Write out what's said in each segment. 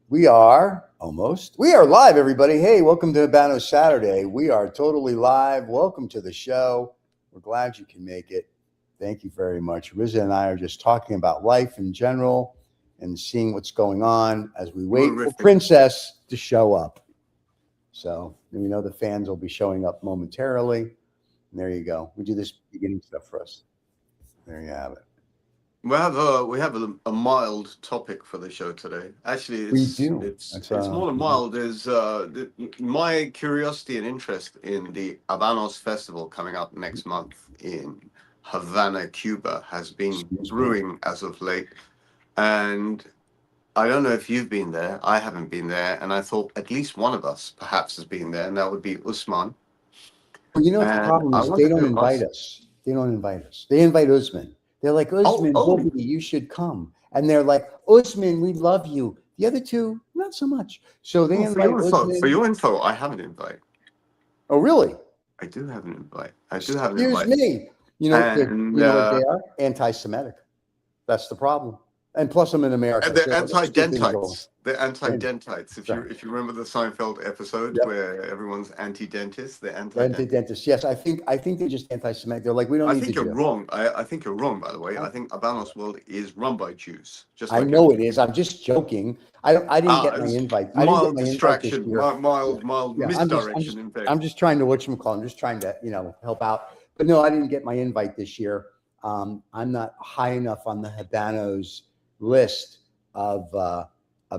We are almost. We are live, everybody. Hey, welcome to Habanos Saturday. We are totally live. Welcome to the show. We're glad you can make it. Thank you very much. Riza and I are just talking about life in general and seeing what's going on as we wait for Princess to show up. So we know the fans will be showing up momentarily. And there you go. We do this beginning stuff for us. There you have it. We have a mild topic for the show today. Actually, it's more than mild. Is my curiosity and interest in the Habanos Festival coming up next month in Havana, Cuba, has been brewing as of late, and I don't know if you've been there. I haven't been there, and I thought at least one of us perhaps has been there, and that would be Usman. Well, you know what the problem is? They don't invite us. They don't invite us. They invite Usman. They're like, Usman, Bobby, you should come. And they're like, Usman, we love you. The other two, not so much. So they invite Usman. For your info, I have an invite. Oh, really? I do have an invite. Excuse me. You know what they are? Anti-Semitic. That's the problem. And plus, I'm in America. They're anti-dentites. They're anti-dentites. If you remember the Seinfeld episode where everyone's anti-dentist, they're anti-dentists. Yes, I think they're just anti-Semitic. They're like, we don't need to. I think you're wrong. I think you're wrong. By the way, I think Habanos World is run by Jews. I know it is. I'm just joking. I didn't get my invite. Mild distraction. Mild misdirection. I'm just trying to I'm just trying to help out. But no, I didn't get my invite this year. I'm not high enough on the Habanos list of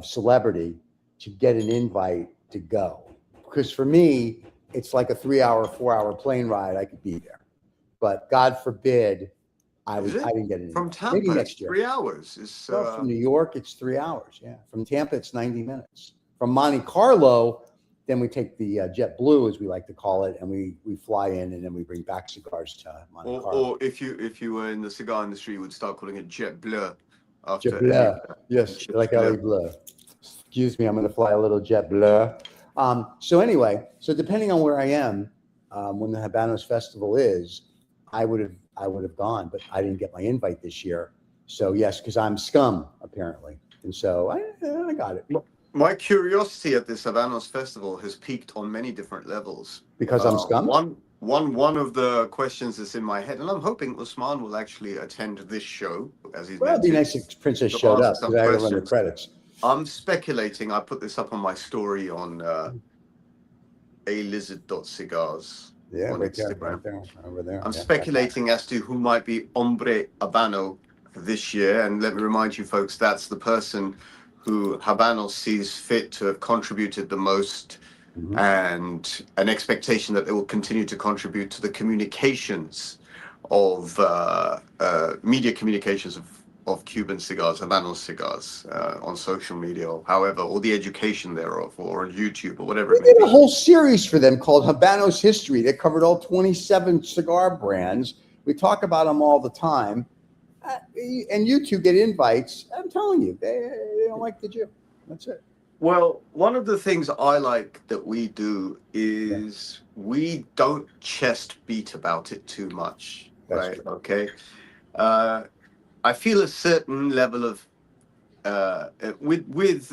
celebrity to get an invite to go, because for me it's like a 4-hour plane ride. I could be there, but God forbid I didn't get an invite. From Tampa. Maybe next year. 3 hours. From New York it's 3 hours. Yeah, from Tampa it's 90 minutes. From Monte Carlo, then we take the JetBlue, as we like to call it, and we fly in, and then we bring back cigars to Monte Carlo. Or if you were in the cigar industry, you would start calling it JetBlue. Yes, like LA Bleu. Excuse me, I'm going to fly a little JetBlue. So anyway, depending on where I am when the Habanos Festival is, I would have gone, but I didn't get my invite this year. So yes, because I'm scum apparently, and so I got it. My curiosity at this Habanos Festival has peaked on many different levels. Because I'm scum? One of the questions that's in my head, and I'm hoping Usman will actually attend this show as he's. Well, it'd be nice if Princess showed up, because I gotta run the credits. I'm speculating. I put this up on my story on alizard.cigars. Yeah, right there, over there. I'm speculating as to who might be Ombre Habano this year, and let me remind you folks, that's the person who Habanos sees fit to have contributed the most. Mm-hmm. And an expectation that they will continue to contribute to the communications of media communications of Cuban cigars, Habanos cigars, on social media, or however, or the education thereof, or on YouTube, or whatever. We did a whole series for them called Habanos History that covered all 27 cigar brands. We talk about them all the time, and you two get invites. I'm telling you, they don't like the Jew. That's it. Well, one of the things I like that we do is we don't chest beat about it too much. That's true. Okay. I feel a certain level of with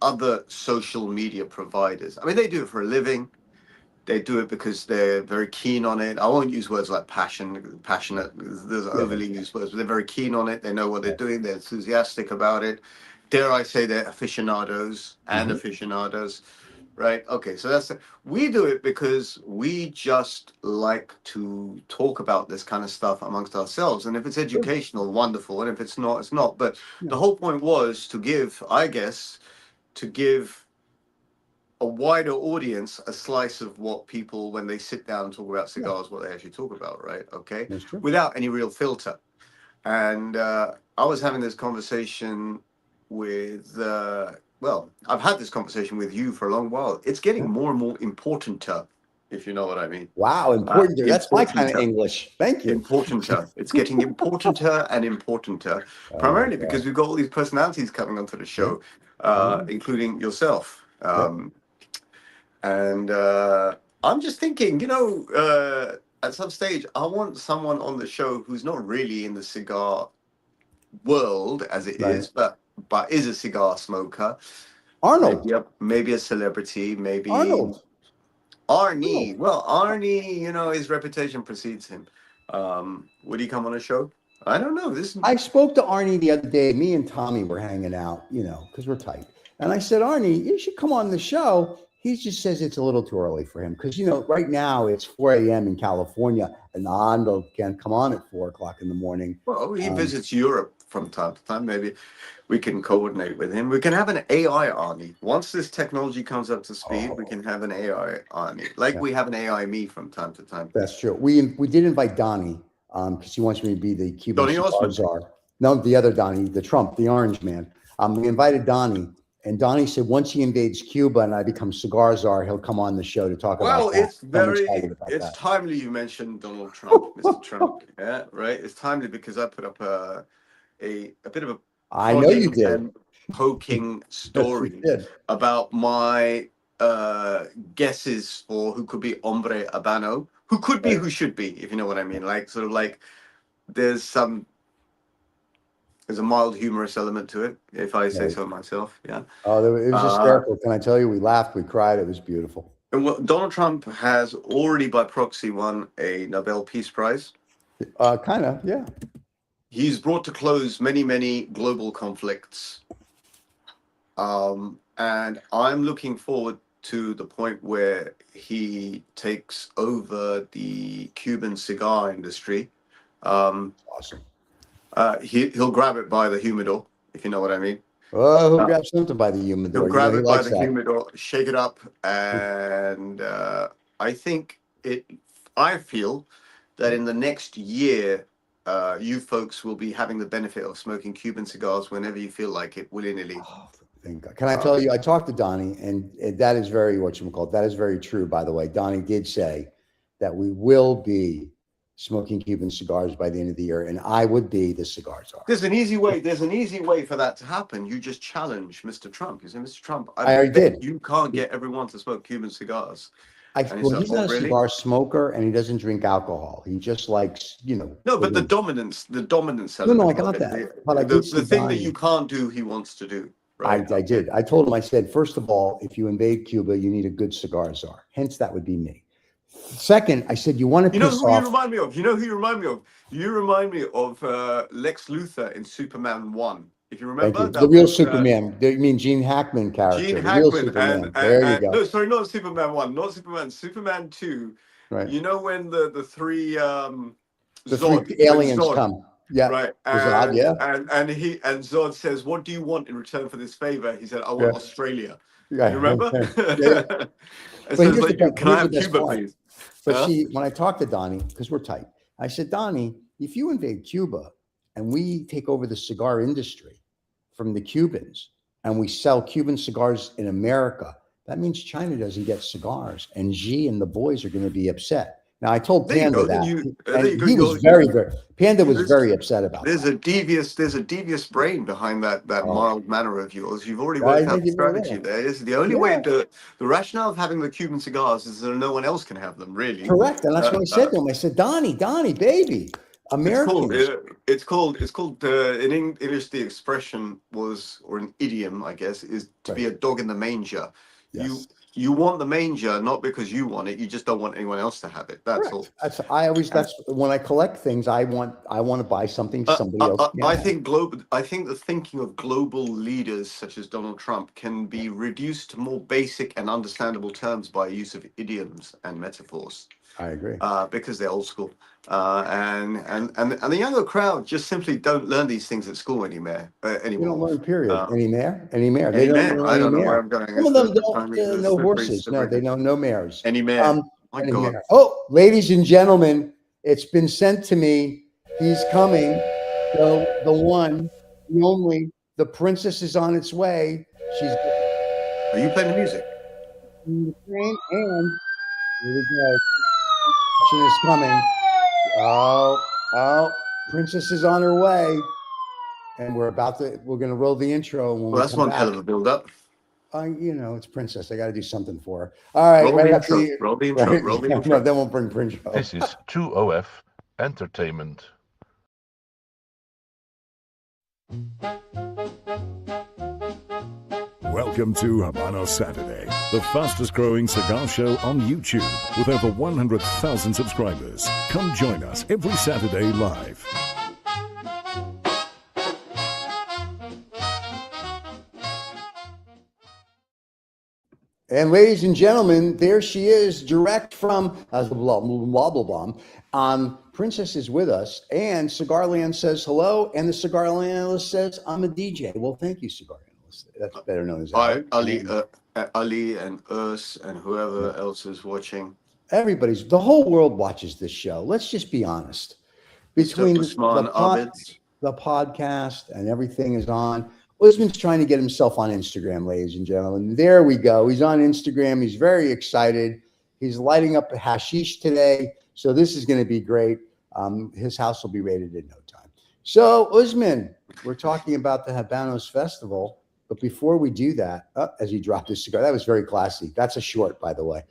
other social media providers. I mean, they do it for a living. They do it because they're very keen on it. I won't use words like passionate. There's overly used words, but they're very keen on it. They know what they're doing. They're enthusiastic about it. Dare I say they're aficionados and aficionados, right? Okay, so we do it because we just like to talk about this kind of stuff amongst ourselves. And if it's educational, wonderful. And if it's not, it's not. But the whole point was to give a wider audience a slice of what people, when they sit down and talk about cigars, what they actually talk about, right? Okay, without any real filter. And I was having this conversation with I've had this conversation with you for a long while. It's getting more and more important, if you know what I mean. Wow, important. That's my kind of English. Thank you. Importanter. It's getting importanter and importanter, primarily because we've got all these personalities coming onto the show, including yourself. And I'm just thinking, at some stage, I want someone on the show who's not really in the cigar world as it is, but is a cigar smoker. Arnold. maybe a celebrity, maybe Arnold. Arnie. Well, Arnie, you know, his reputation precedes him. Would he come on a show? I don't know. I spoke to Arnie the other day. Me and Tommy were hanging out, you know, because we're tight. And I said, Arnie, you should come on the show. He just says it's a little too early for him because, you know, right now it's 4 a.m. in California and Arnold can't come on at 4 o'clock in the morning. Well, he visits Europe from time to time. Maybe we can coordinate with him. We can have an AI Arnie. Once this technology comes up to speed, we can have an AI Arnie. Like we have an AI me from time to time. That's true. We did invite Donnie because he wants me to be the Cuban Donnie cigar Osmond. czar. No, the other Donnie, the Trump, the orange man. We invited Donnie. And Donnie said, once he invades Cuba and I become cigar czar, he'll come on the show to talk about that. It's timely you mentioned Donald Trump, Mr. Trump. Yeah, right. It's timely because I put up a bit of a I know you did and poking story about my guesses for who could be Ombre Habano, who could be, who should be, if you know what I mean. Like sort of like there's a mild humorous element to it, if I say so myself. Yeah. Oh, it was hysterical. Can I tell you? We laughed, we cried. It was beautiful. And Donald Trump has already, by proxy, won a Nobel Peace Prize. Kind of, yeah. He's brought to close many, many global conflicts. And I'm looking forward to the point where he takes over the Cuban cigar industry. Awesome. He'll grab it by the humidor, if you know what I mean. Oh, he'll grab something by the humidor. He'll grab it by the humidor, shake it up, and I feel that in the next year, you folks will be having the benefit of smoking Cuban cigars whenever you feel like it, willy-nilly. Oh, can I tell you, I talked to Donnie, and that is very, that is very true, by the way. Donnie did say that we will be smoking Cuban cigars by the end of the year, and I would be the cigar czar. There's an easy way for that to happen. You just challenge Mr. Trump. You say, Mr. Trump, I already did. You can't get everyone to smoke Cuban cigars. Well, he's not a cigar smoker, and he doesn't drink alcohol. He just likes, you know. No, but the dominance. No, I got that. But the thing that you can't do, he wants to do. Right? I did. I told him, I said, first of all, if you invade Cuba, you need a good cigar czar. Hence, that would be me. Second, I said, you want to piss off. You remind me of? You know who you remind me of? You remind me of Lex Luthor in Superman 1. If you remember. The real Superman. You mean Gene Hackman character. Gene Hackman. There you go. No, sorry, not Superman 1. Not Superman. Superman 2. Right. You know when the three... three aliens come. Yeah. Right. Zod, yeah. And Zod says, what do you want in return for this favor? He said, I want Australia. Yeah. You remember? Yeah. And so it's like, can I have Cuba, please? But see, when I talked to Donnie, because we're tight, I said, Donnie, if you invade Cuba and we take over the cigar industry from the Cubans and we sell Cuban cigars in America, that means China doesn't get cigars, and Xi and the boys are going to be upset. Now, I told Panda that, and he was very upset about There's a devious brain behind that mild manner of yours. You've already worked out the strategy there. It's the only way the rationale of having the Cuban cigars is that no one else can have them, really. Correct, and that's what I said to him. I said, Donnie, baby, Americans. It's called in English, the expression was, or an idiom, I guess, is to be a dog in the manger. Yes. You want the manger, not because you want it. You just don't want anyone else to have it. That's all. That's when I collect things. I want to buy something somebody else. I think the thinking of global leaders such as Donald Trump can be reduced to more basic and understandable terms by use of idioms and metaphors. I agree. Because they're old school. And the younger crowd just simply don't learn these things at school anymore. You don't learn, period. Anymore. They don't learn. I don't know where I'm going. Some of them don't know horses. No, they don't know mares. Anymore. My God. Oh, ladies and gentlemen, it's been sent to me. He's coming. So the one, the only, the princess is on its way. Are you playing the music? And here we go. She is coming. Oh, princess is on her way. And we're going to roll the intro. Well, that's one hell of a build-up. It's princess. I got to do something for her. All right. Roll the intro. No, then we'll bring Prince. This is 2OF Entertainment. Welcome to Habanos Saturday, the fastest growing cigar show on YouTube with over 100,000 subscribers. Come join us every Saturday live. And ladies and gentlemen, there she is, direct from Princess is with us, and Cigarland says hello, and the Cigarland analyst says, I'm a DJ. Well, thank you, Cigar analyst. That's better known as Hi, Ali and Urs and whoever else is watching. The whole world watches this show. Let's just be honest. Between the podcast and everything is on. Usman's trying to get himself on Instagram, ladies and gentlemen. There we go. He's on Instagram. He's very excited. He's lighting up a hashish today. So this is going to be great. His house will be raided in no time. So, Usman, we're talking about the Habanos Festival. But before we do that, as he dropped his cigar, that was very classy. That's a short, by the way.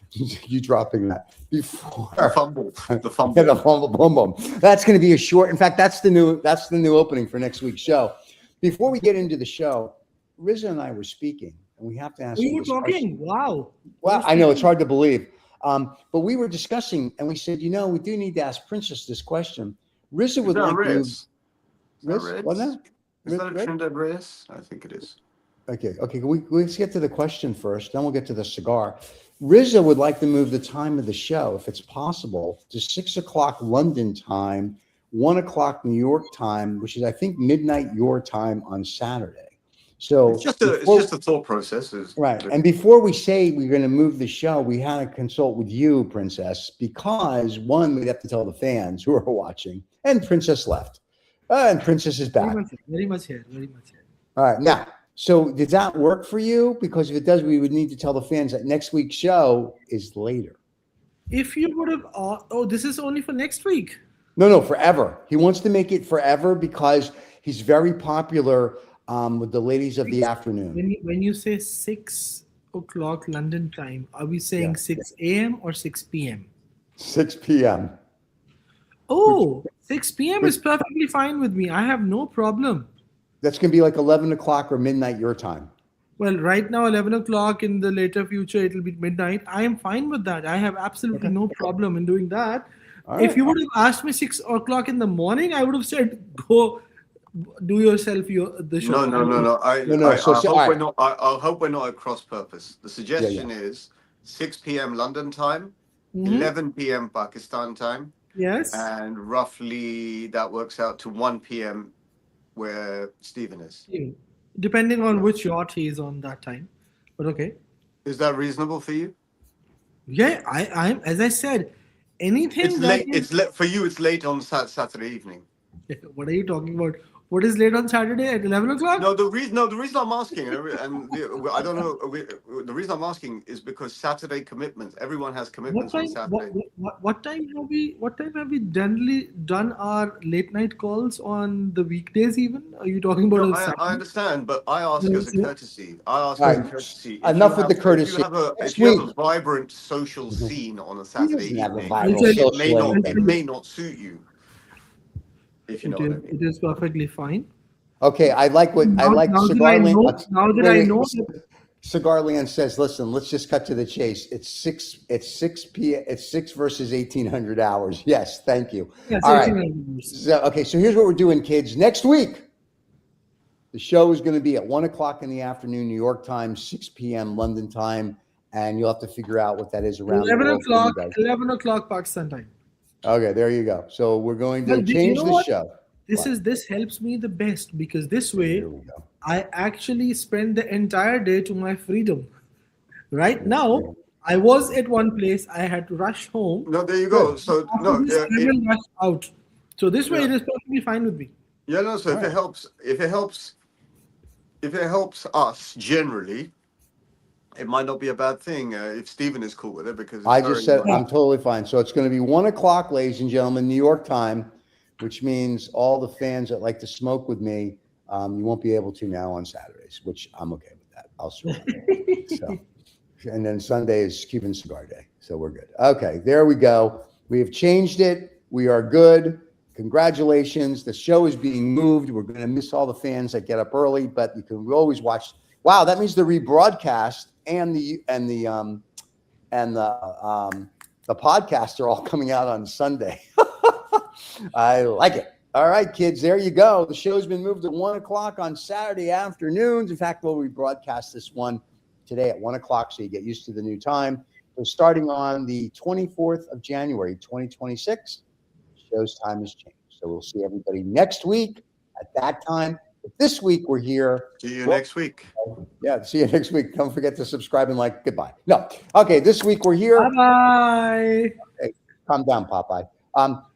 You dropping that before the fumble. Yeah, the fumble, boom, boom. That's going to be a short. In fact, that's the new opening for next week's show. Before we get into the show, Riza and I were speaking, and we have to ask. We were talking. Wow. Well, I know it's hard to believe, but we were discussing, and we said, we do need to ask Princess this question. Riza would like to. Riz? Wasn't that? Is that a Trinidad Reyes? I think it is. Okay. Let's get to the question first, then we'll get to the cigar. Riza would like to move the time of the show, if it's possible, to 6 o'clock London time, 1 o'clock New York time, which is, I think, midnight your time on Saturday. So it's just a thought process. Right. And before we say we're going to move the show, we had to consult with you, Princess, because one, we'd have to tell the fans who are watching, and Princess left. And Princess is back. Very much here. All right. Now, so did that work for you? Because if it does, we would need to tell the fans that next week's show is later. If you would have, this is only for next week. No, forever. He wants to make it forever because he's very popular with the ladies of the afternoon. When you say 6 o'clock London time, are we saying 6 a.m. or 6 p.m.? 6 p.m. Oh, 6 p.m. is perfectly fine with me. I have no problem. That's going to be like 11 o'clock or midnight your time. Well, right now, 11 o'clock. In the later future, it'll be midnight. I am fine with that. I have absolutely no problem in doing that. Right. If you would have asked me 6 o'clock in the morning, I would have said, go do yourself the show. No. I hope we're not at cross purpose. The suggestion is 6 p.m. London time, 11 p.m. Pakistan time. Yes. And roughly that works out to 1 p.m. where Stephen is. Depending on which yacht he is on that time. But okay. Is that reasonable for you? Yeah, I'm as I said, anything it's late. It's late for you. It's late on Saturday evening. What are you talking about? What is late on Saturday at 11 o'clock? The reason I'm asking, I don't know. The reason I'm asking is because Saturday commitments. Everyone has commitments on Saturday. What time have we generally done our late night calls on the weekdays? Even are you talking about? I understand, but I ask as a courtesy. Enough with the courtesy. If you have a vibrant social scene on a Saturday evening, it may not suit you. If you know what I mean. It is perfectly fine. Okay, I like Cigarland. Now that I know, Cigarland says, "Listen, let's just cut to the chase. It's 6 p.m. It's 6 versus 1800 hours." Yes, thank you. Yes, all right. So here's what we're doing, kids. Next week, the show is going to be at 1 o'clock in the afternoon, New York time, 6 p.m. London time, and you'll have to figure out what that is around 11 o'clock Pakistan time. Okay, there you go. So we're going to change the show. This helps me the best because this way I actually spend the entire day to my freedom. Right now, I was at one place. I had to rush home. No, there you go. So rush out. So this way, it is perfectly fine with me. Yeah, no. So if it helps us generally, it might not be a bad thing if Stephen is cool with it because I just said I'm totally fine. So it's going to be 1 o'clock, ladies and gentlemen, New York time, which means all the fans that like to smoke with me, you won't be able to now on Saturdays, which I'm okay with that. I'll surrender. And then Sunday is Cuban Cigar Day, so we're good. Okay, there we go. We have changed it. We are good. Congratulations. The show is being moved. We're going to miss all the fans that get up early, but you can always watch Wow, that means the rebroadcast and the podcast are all coming out on Sunday. I like it. All right, kids, there you go. The show's been moved to 1 o'clock on Saturday afternoons. In fact, we'll rebroadcast this one today at 1 o'clock, so you get used to the new time. So starting on the 24th of January, 2026, the show's time has changed. So we'll see everybody next week at that time. But this week we're here. See you next week. Yeah, see you next week. Don't forget to subscribe and like. Goodbye. No. Okay, this week we're here. Bye-bye. Hey, calm down, Popeye.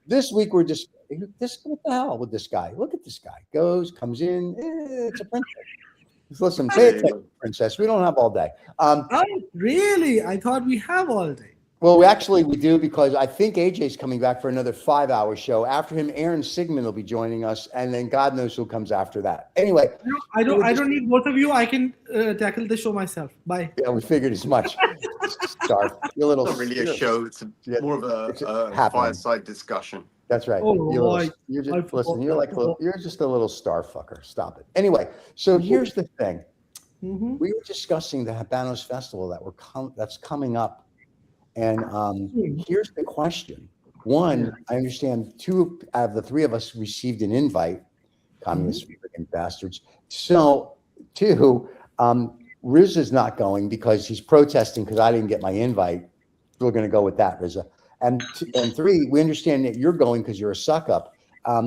This week we're just what the hell with this guy? Look at this guy. Comes in. It's a princess. Listen, pay attention, princess. We don't have all day. Oh, really? I thought we have all day. Well, we do, because I think AJ's coming back for another 5-hour show. After him, Aaron Sigmund will be joining us, and then God knows who comes after that. Anyway, I don't need both of you. I can tackle the show myself. Bye. Yeah, we figured as much. Sorry, you're a little. It's not really a show. It's more of a fireside discussion. That's right. Oh, you're just a little star fucker. Stop it. Anyway, so here's the thing. Mm-hmm. We were discussing the Habanos Festival that's coming up. And here's the question. One, I understand 2 out of the 3 of us received an invite. Communist freaking bastards. So 2, Riz is not going because he's protesting because I didn't get my invite. We're going to go with that, Riza. And 3, we understand that you're going because you're a suck up.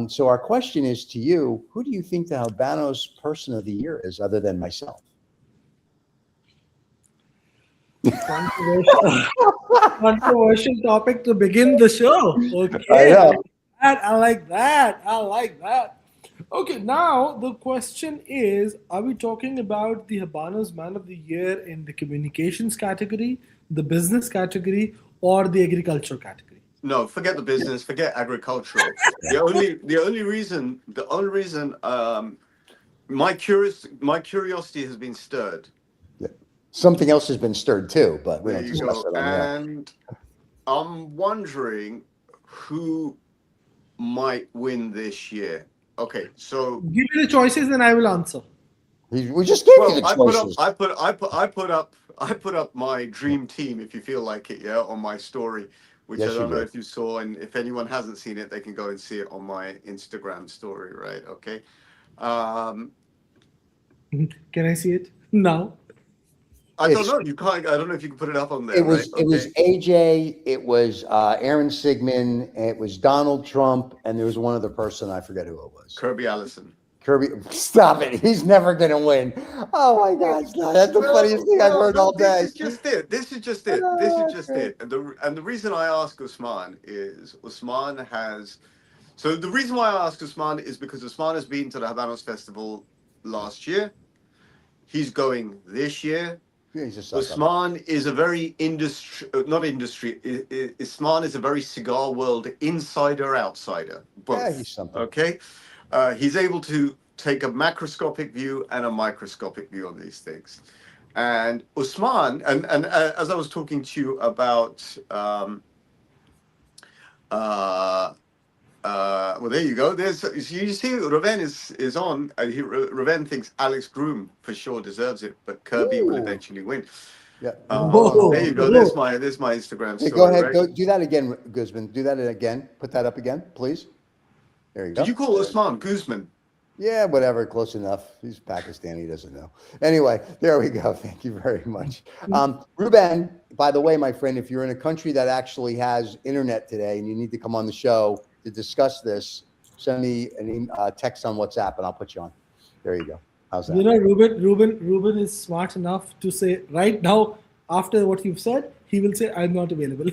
So our question is to you: who do you think the Habanos Person of the Year is, other than myself? Controversial topic to begin the show. Okay, I like that. Okay, now the question is: are we talking about the Habanos Man of the Year in the communications category, the business category, or the agriculture category? No, forget the business, forget agricultural. The only reason my curiosity has been stirred. Something else has been stirred too, but we there don't you discuss go. it on there. And I'm wondering who might win this year. Okay, so Give me the choices, and I will answer. We just gave you the choices. I put up my dream team, if you feel like it, on my story, which Yes, I don't you know did. if you saw, and if anyone hasn't seen it, they can go and see it on my Instagram story, right? Okay. Can I see it now? I don't know. You can't. I don't know if you can put it up on there. It was right? it was AJ, it was Aaron Sigmund, it was Donald Trump, and there was one other person, I forget who it was. Kirby Allison. Kirby, stop it! He's never gonna win. Oh my God, that's the funniest thing I've heard all day. This is just it. And the reason I ask Usman is Usman has. So the reason why I ask Usman is because Usman has been to the Habanos Festival last year. He's going this year. Yeah, he's just Usman is a very Usman is a very cigar world insider, outsider. Both. Yeah, he's something. Okay. He's able to take a macroscopic view and a microscopic view on these things. And Usman, and as I was talking to you about, well, there you go. You see, Raven is on. Raven thinks Alex Groom for sure deserves it, but Kirby will eventually win. Yeah. There you go. There's my Instagram story. Hey, go ahead. Right? Go do that again, Guzman. Do that again. Put that up again, please. There you go. Did you call Usman Guzman? Yeah, whatever. Close enough. He's Pakistani. He doesn't know. Anyway, there we go. Thank you very much. Ruben, by the way, my friend, if you're in a country that actually has internet today and you need to come on the show to discuss this, send me a text on WhatsApp and I'll put you on. There you go. How's that? You know, Ruben is smart enough to say right now, after what you've said, he will say, I'm not available.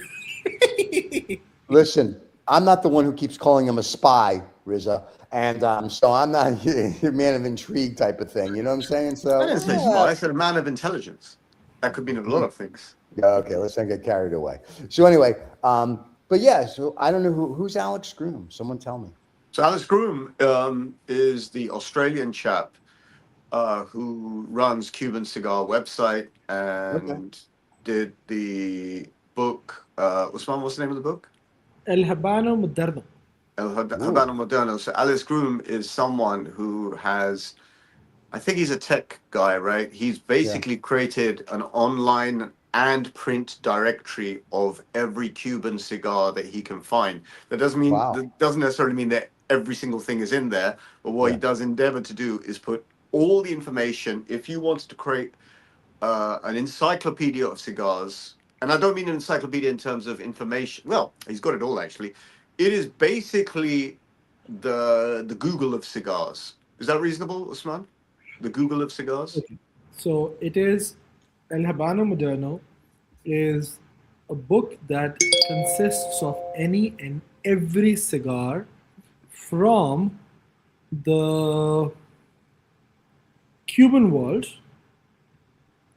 Listen, I'm not the one who keeps calling him a spy, Riza. And so I'm not a man of intrigue type of thing. You know what I'm saying? So I didn't say spy. I said a man of intelligence. That could mean a lot of things. Yeah, okay, let's not get carried away. So anyway, but yeah, so I don't know who's Alex Groom. Someone tell me. So Alex Groom is the Australian chap who runs Cuban Cigar website and did the book. Usman, what's the name of the book? El Habano Moderno. El Habano Moderno. So Alex Groom is someone who has I think he's a tech guy, right? He's basically created an online and print directory of every Cuban cigar that he can find. That doesn't necessarily mean that every single thing is in there, but what he does endeavor to do is put all the information. If you want to create an encyclopedia of cigars, and I don't mean an encyclopedia in terms of information. Well, he's got it all actually. It is basically the Google of cigars. Is that reasonable, Usman? The Google of cigars? Okay. So it is El Habano Moderno is a book that consists of any and every cigar from the Cuban world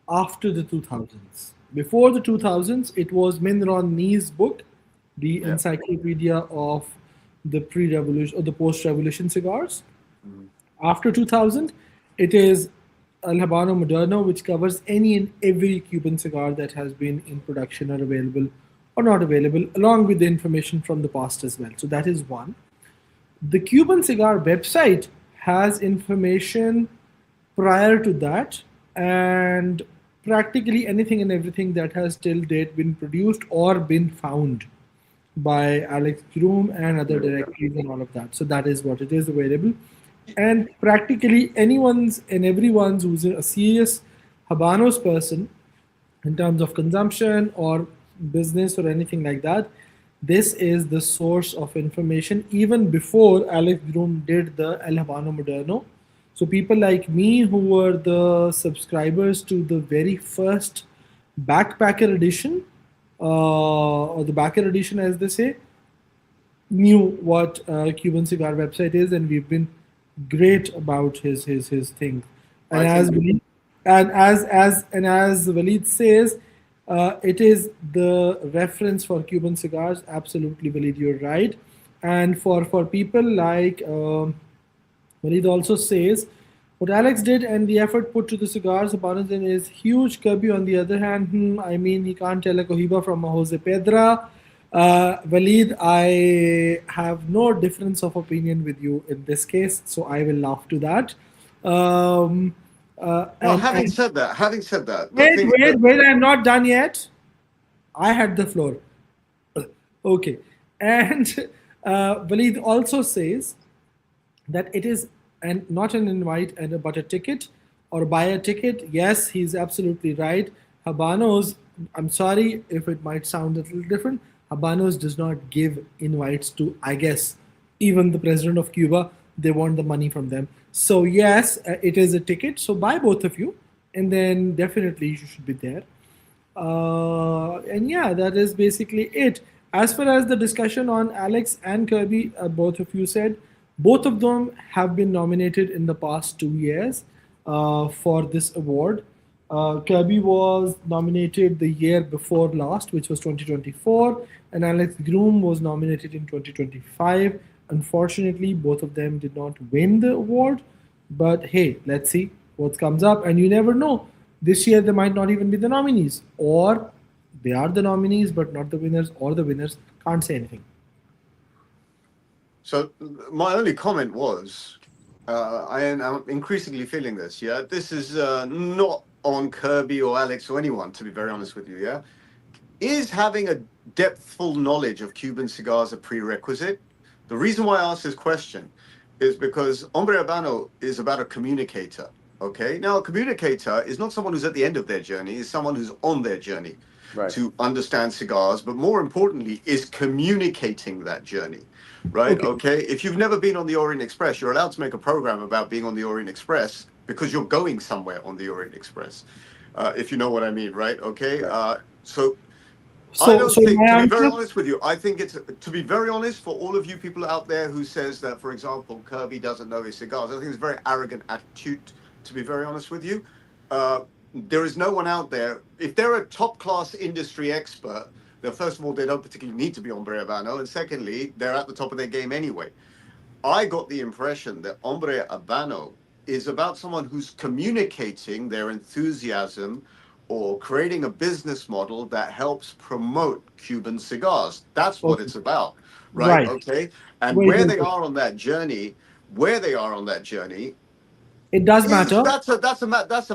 after the 2000s. Before the 2000s, it was Min Ron Nee's book, the encyclopedia of the pre-revolution or the post-revolution cigars. After 2000, it is El Habano Moderno, which covers any and every Cuban cigar that has been in production or available or not available, along with the information from the past as well. So that is one. The Cuban Cigar website has information prior to that, and practically anything and everything that has till date been produced or been found by Alex Groom and other directories and all of that. So that is what it is available. And practically anyone's and everyone's who's a serious Habanos person in terms of consumption or business or anything like that, this is the source of information even before Alex Groom did the El Habano Moderno. So people like me who were the subscribers to the very first backpacker edition, or the backer edition as they say, knew what Cuban Cigar website is, and we've been great about his thing. And as Walid says, it is the reference for Cuban cigars. Absolutely, Walid, you're right. And for people like Walid also says, what Alex did and the effort put to the cigars Habanos is huge. Kirby, on the other hand, I mean, he can't tell a Cohiba from a Jose Pedra. Walid, I have no difference of opinion with you in this case, so I will laugh to that. Having said that, wait, I'm not done yet. I had the floor. Okay. And Walid also says that it is not an invite but a ticket or buy a ticket. Yes, he's absolutely right. Habanos, I'm sorry if it might sound a little different, Habanos does not give invites to, I guess, even the president of Cuba. They want the money from them. So yes, it is a ticket. So buy both of you, and then definitely you should be there. And yeah, that is basically it. As far as the discussion on Alex and Kirby, both of you said, both of them have been nominated in the past 2 years for this award. Kirby was nominated the year before last, which was 2024, and Alex Groom was nominated in 2025. Unfortunately, both of them did not win the award, but hey, let's see what comes up. And you never know. This year, they might not even be the nominees, or they are the nominees, but not the winners, or the winners can't say anything. So my only comment was, I am increasingly feeling this, yeah? This is not on Kirby or Alex or anyone, to be very honest with you, yeah? Is having a depthful knowledge of Cuban cigars a prerequisite? The reason why I ask this question is because Ombre Habano is about a communicator, okay? Now, a communicator is not someone who's at the end of their journey, it's someone who's on their journey to understand cigars, but more importantly, is communicating that journey, right? Okay. If you've never been on the Orient Express, you're allowed to make a program about being on the Orient Express because you're going somewhere on the Orient Express, if you know what I mean, right? Okay. So I don't think, to be very honest with you, I think it's, to be very honest, for all of you people out there who says that, for example, Kirby doesn't know his cigars, I think it's a very arrogant attitude, to be very honest with you. There is no one out there, if they're a top-class industry expert, then first of all, they don't particularly need to be Ombre Habano, and secondly, they're at the top of their game anyway. I got the impression that Ombre Habano is about someone who's communicating their enthusiasm or creating a business model that helps promote Cuban cigars. That's what it's about, right? Okay. And where they are on that journey, It does matter. That's a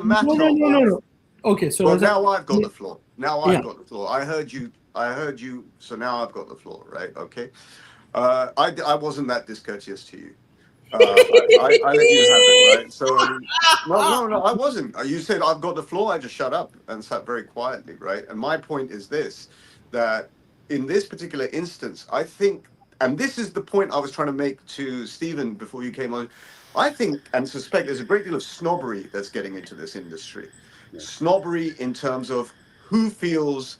matter No. Okay, so well, now I've got the floor. Now I've Yeah. got the floor. I heard you. So now I've got the floor, right? Okay. I wasn't that discourteous to you. I let you have it, right? So no, I wasn't. You said I've got the floor. I just shut up and sat very quietly, right? And my point is this: that in this particular instance, I think, and this is the point I was trying to make to Stephen before you came on. I think and suspect there's a great deal of snobbery that's getting into this industry. Yeah. Snobbery in terms of who feels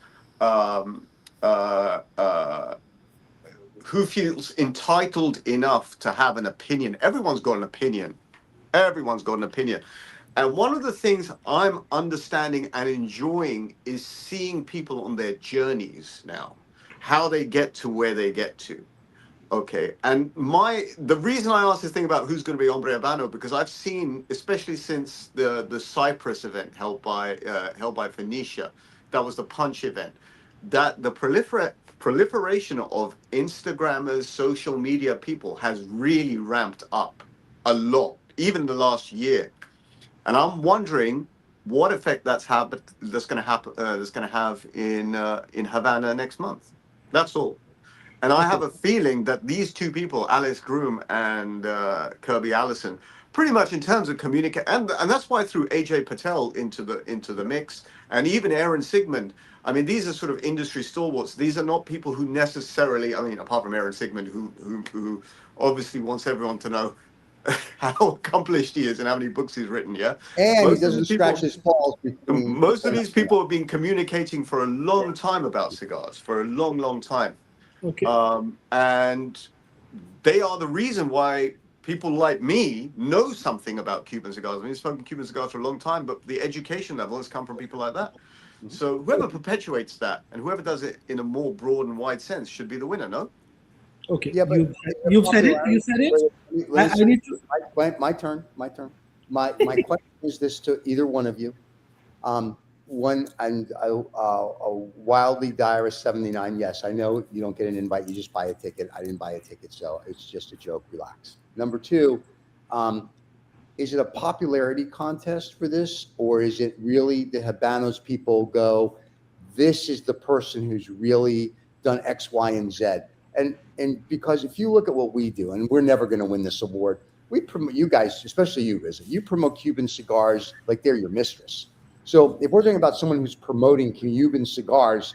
who feels entitled enough to have an opinion. Everyone's got an opinion. Everyone's got an opinion. And one of the things I'm understanding and enjoying is seeing people on their journeys now, how they get to where they get to. Okay. And the reason I asked this thing about who's going to be Ombre Habano, because I've seen, especially since the Cyprus event held by Phoenicia, that was the Punch event, that the proliferation of Instagrammers, social media people has really ramped up a lot, even in the last year. And I'm wondering what effect that's going to have in Havana next month. That's all. And I have a feeling that these two people, Groom and Kirby Allison, pretty much in terms of communicate, and that's why I threw AJ Patel into the mix, and even Aaron Sigmund. I mean, these are sort of industry stalwarts. These are not people who necessarily, I mean, apart from Aaron Sigmund, who obviously wants everyone to know how accomplished he is and how many books he's written, yeah? And he doesn't scratch his balls. Most of these people have been communicating for a long time about cigars, for a long, long time. Okay. And they are the reason why people like me know something about Cuban cigars. I mean, I've spoken Cuban cigars for a long time, but the education level has come from people like that. So whoever perpetuates that and whoever does it in a more broad and wide sense should be the winner, no? Okay. Yeah, but you've said it. You said it. I need to. My turn. My question is this to either one of you. One and a wildly direst 79. Yes, I know you don't get an invite. You just buy a ticket. I didn't buy a ticket, so it's just a joke. Relax. Number two, is it a popularity contest for this, or is it really the Habanos people go, this is the person who's really done X, Y, and Z? And because if you look at what we do, and we're never going to win this award, we promote, you guys, especially you, Riza, you promote Cuban cigars like they're your mistress. So if we're talking about someone who's promoting Cuban cigars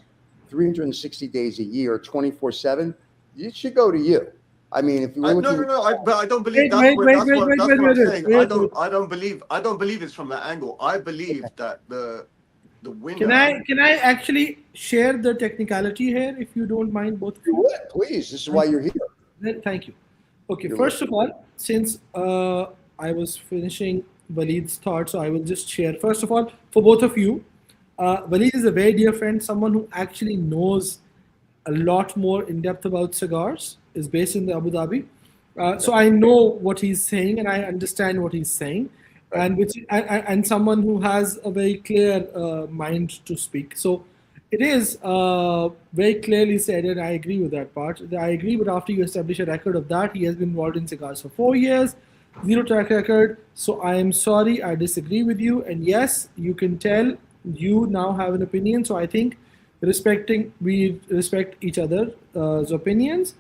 360 days a year, 24/7, it should go to you. I mean, if you were looking, but I don't believe that's what I'm saying. I don't believe it's from that angle. I believe that the winner. Can I actually share the technicality here, if you don't mind, both of you? Please. This is why you're here. Thank you. Okay, first of all, since I was finishing Waleed's thought, so I will just share. First of all, for both of you, Waleed is a very dear friend, someone who actually knows a lot more in depth about cigars, is based in Abu Dhabi. So I know what he's saying and I understand what he's saying, and someone who has a very clear mind to speak. So it is very clearly said, and I agree with that part. I agree, but after you establish a record of that, he has been involved in cigars for 4 years, 0 track record. So I am sorry, I disagree with you. And yes, you can tell you now have an opinion. So I think we respect each other's opinions.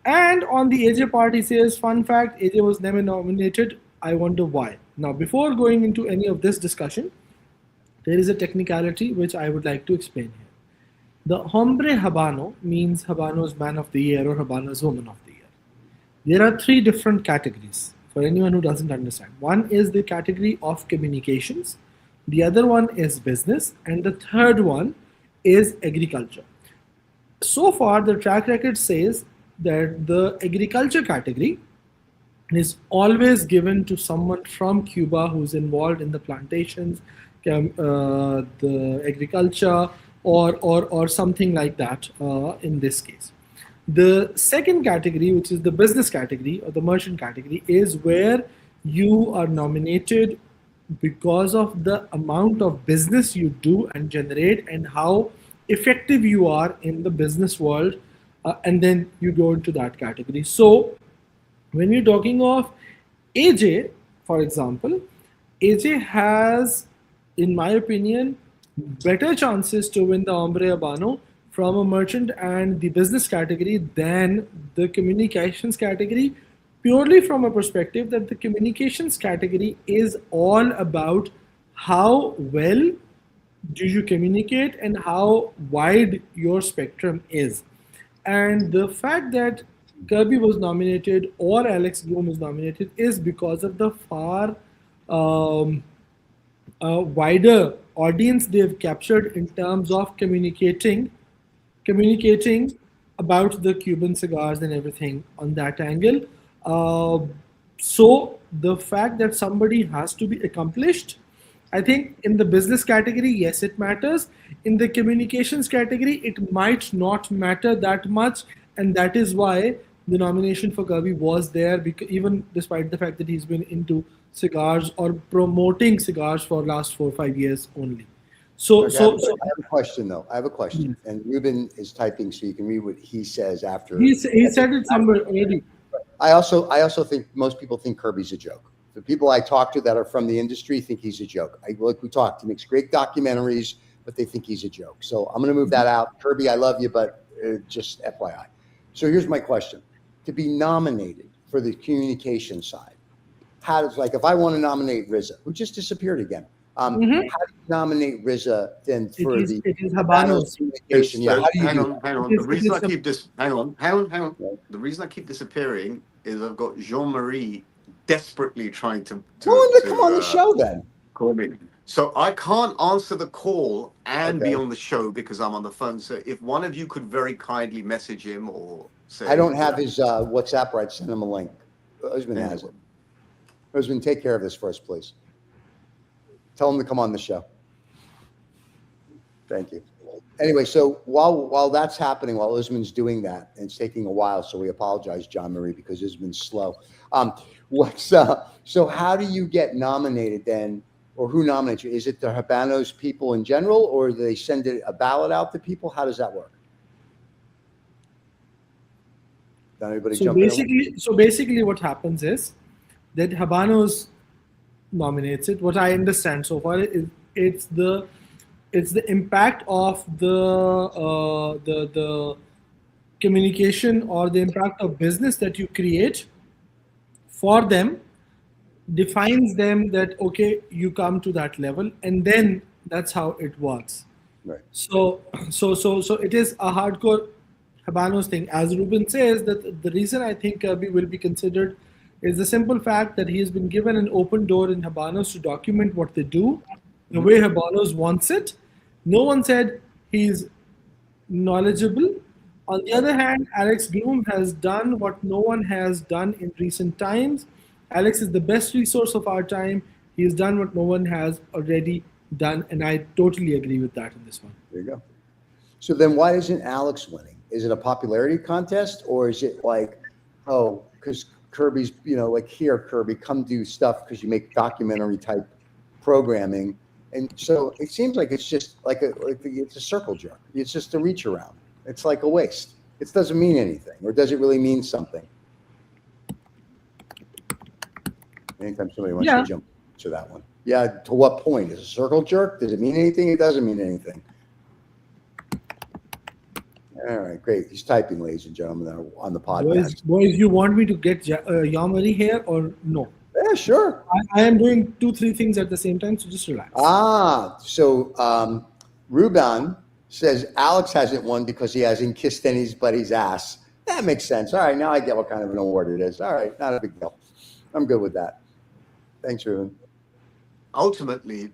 And on the AJ part, he says, fun fact, AJ was never nominated. I wonder why. Now, before going into any of this discussion, there is a technicality which I would like to explain here. The Ombre Habano means Habanos Man of the Year or Habanos Woman of the Year. There are 3 different categories for anyone who doesn't understand. One is the category of communications, the other one is business, and the third one is agriculture. So far, the track record says that the agriculture category is always given to someone from Cuba who's involved in the plantations, the agriculture, or something like that in this case. The second category, which is the business category or the merchant category, is where you are nominated because of the amount of business you do and generate and how effective you are in the business world, and then you go into that category. So when you're talking of AJ, for example, AJ has, in my opinion, better chances to win the Ombre Habano from a merchant and the business category than the communications category, purely from a perspective that the communications category is all about how well do you communicate and how wide your spectrum is. And the fact that Kirby was nominated or Alex Groom was nominated is because of the far um, wider audience they've captured in terms of communicating about the Cuban cigars and everything on that angle. Uh, so the fact that somebody has to be accomplished, I think in the business category, yes, it matters. In the communications category, it might not matter that much, and that is why the nomination for Kirby was there. Because even despite the fact that he's been into cigars or promoting cigars for last 4 or 5 years only. So, Okay, I have a question though. I have a question, and Ruben is typing so you can read what he says after. he said it somewhere already. I also think most people think Kirby's a joke. The people I talk to that are from the industry think he's a joke. Like we talked, he makes great documentaries, but they think he's a joke. So I'm going to move that out. Kirby, I love you, but just FYI. So here's my question: to be nominated for the communication side, how does, like, if I want to nominate Rizza, who just disappeared again? How do you nominate Rizza then for It is Habanos. communication? Yeah, how do you hang do on, that? hang on. The reason I keep this, hang on. The reason I keep disappearing is I've got JeanMarie desperately trying to Come on the show then. call me. So I can't answer the call and be Okay. on the show because I'm on the phone. So if one of you could very kindly message him or say, I don't have his WhatsApp, right? Send him a link. Husband has it. Husband, take care of this for us, please. Tell him to come on the show. Thank you. Anyway, so while that's happening, while Usman's doing that, and it's taking a while, so we apologize, JeanMarie, because Usman's slow. So how do you get nominated then, or who nominates you? Is it the Habanos people in general, or do they send a ballot out to people? How does that work? Don't anybody jump in? So basically, what happens is that Habanos nominates it. What I understand so far is it's the impact of the communication or the impact of business that you create for them defines them that okay, you come to that level, and then that's how it works. Right. So it is a hardcore Habanos thing. As Ruben says, that the reason I think Kirby will be considered is the simple fact that he has been given an open door in Habanos to document what they do, the way Habanos wants it. No one said he's knowledgeable. On the other hand, Alex Groom has done what no one has done in recent times. Alex is the best resource of our time. He has done what no one has already done, and I totally agree with that in this one. There you go. So then why isn't Alex winning? Is it a popularity contest, or is it like, oh, because Kirby's, like, here, Kirby, come do stuff because you make documentary type programming. And so it seems like it's just it's a circle jerk. It's just a reach around. It's like a waste. It doesn't mean anything, or does it really mean something? Anytime somebody wants to jump to that one. Yeah, to what point? Is it a circle jerk? Does it mean anything? It doesn't mean anything. All right, great. He's typing, ladies and gentlemen, on the podcast. Boys, you want me to get JeanMarie here or no? Yeah, sure. I am doing 2-3 things at the same time, so just relax. So Ruben says Alex hasn't won because he hasn't kissed anybody's ass. That makes sense. All right, now I get what kind of an award it is. All right, not a big deal. I'm good with that. Thanks, Ruben. Ultimately,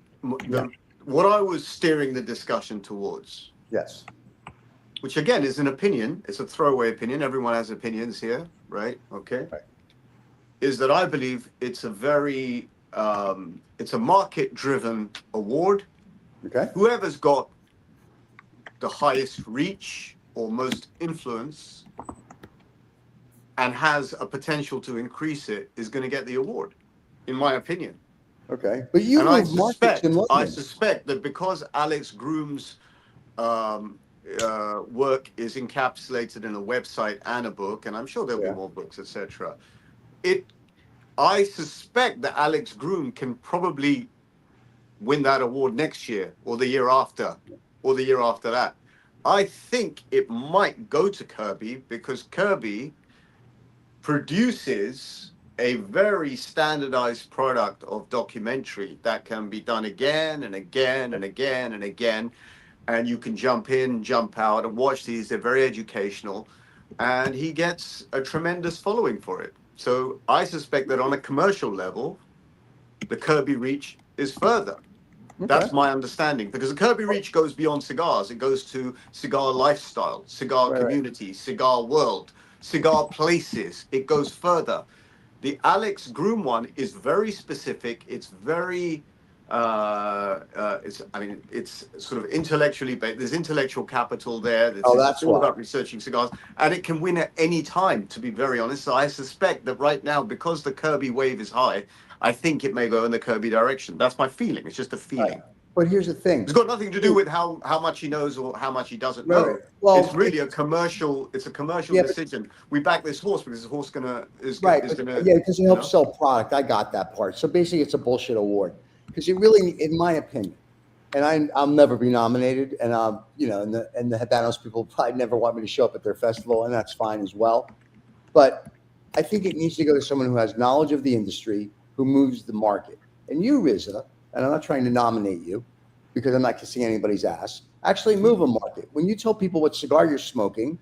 what I was steering the discussion towards, yes, which again is an opinion, it's a throwaway opinion. Everyone has opinions here, right? Okay. Right. Is that I believe it's a very, it's a market-driven award. Okay. Whoever's got the highest reach or most influence and has a potential to increase it is going to get the award, in my opinion. Okay. But you I suspect that because Alex Groom's work is encapsulated in a website and a book, and I'm sure there'll be more books, etc. I suspect that Alex Groom can probably win that award next year or the year after or the year after that. I think it might go to Kirby because Kirby produces a very standardized product of documentary that can be done again and again and again and again. And you can jump in, jump out and watch these. They're very educational. And he gets a tremendous following for it. So I suspect that on a commercial level, the Kirby reach is further. Okay. That's my understanding, because the Kirby reach goes beyond cigars. It goes to cigar lifestyle, cigar community, cigar world, cigar places. It goes further. The Alex Groom one is very specific. It's very, it's sort of intellectually based. There's intellectual capital there. It's all about researching cigars, and it can win at any time, to be very honest. So I suspect that right now, because the Kirby wave is high, I think it may go in the Kirby direction. That's my feeling. It's just a feeling. Right. But here's the thing. It's got nothing to do with how much he knows or how much he doesn't know. Well, it's really a commercial. It's a commercial decision. We back this horse because the horse is gonna. Yeah, because it helps sell product. I got that part. So basically, it's a bullshit award because it really, in my opinion, and I'll never be nominated, and and the Habanos people probably never want me to show up at their festival, and that's fine as well. But I think it needs to go to someone who has knowledge of the industry, who moves the market. And you, Rizza, and I'm not trying to nominate you because I'm not kissing anybody's ass, actually move a market. When you tell people what cigar you're smoking,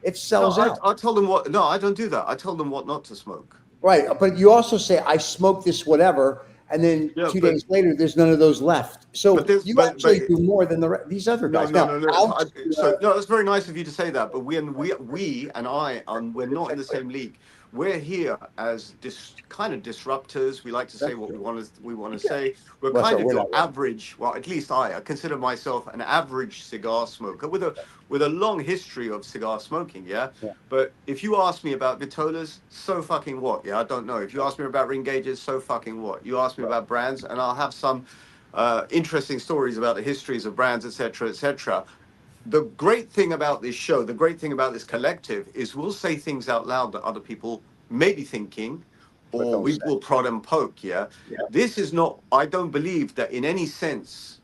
it sells out. I tell them what. No, I don't do that. I tell them what not to smoke. Right, but you also say, I smoke this whatever, and then 2 days later, there's none of those left. So you actually do more than these other guys. No. That's very nice of you to say that, but we and I, we're not in the same league. We're here as kind of disruptors. We like to say what we want to say. We're kind of your average. Well, at least I consider myself an average cigar smoker with a long history of cigar smoking. Yeah. But if you ask me about vitolas, so fucking what? Yeah, I don't know. If you ask me about ring gauges, so fucking what? You ask me about brands, and I'll have some interesting stories about the histories of brands, etc., etc. The great thing about this show, the great thing about this collective is we'll say things out loud that other people may be thinking, or we will prod and poke. Yeah. This is not, I don't believe that in any sense,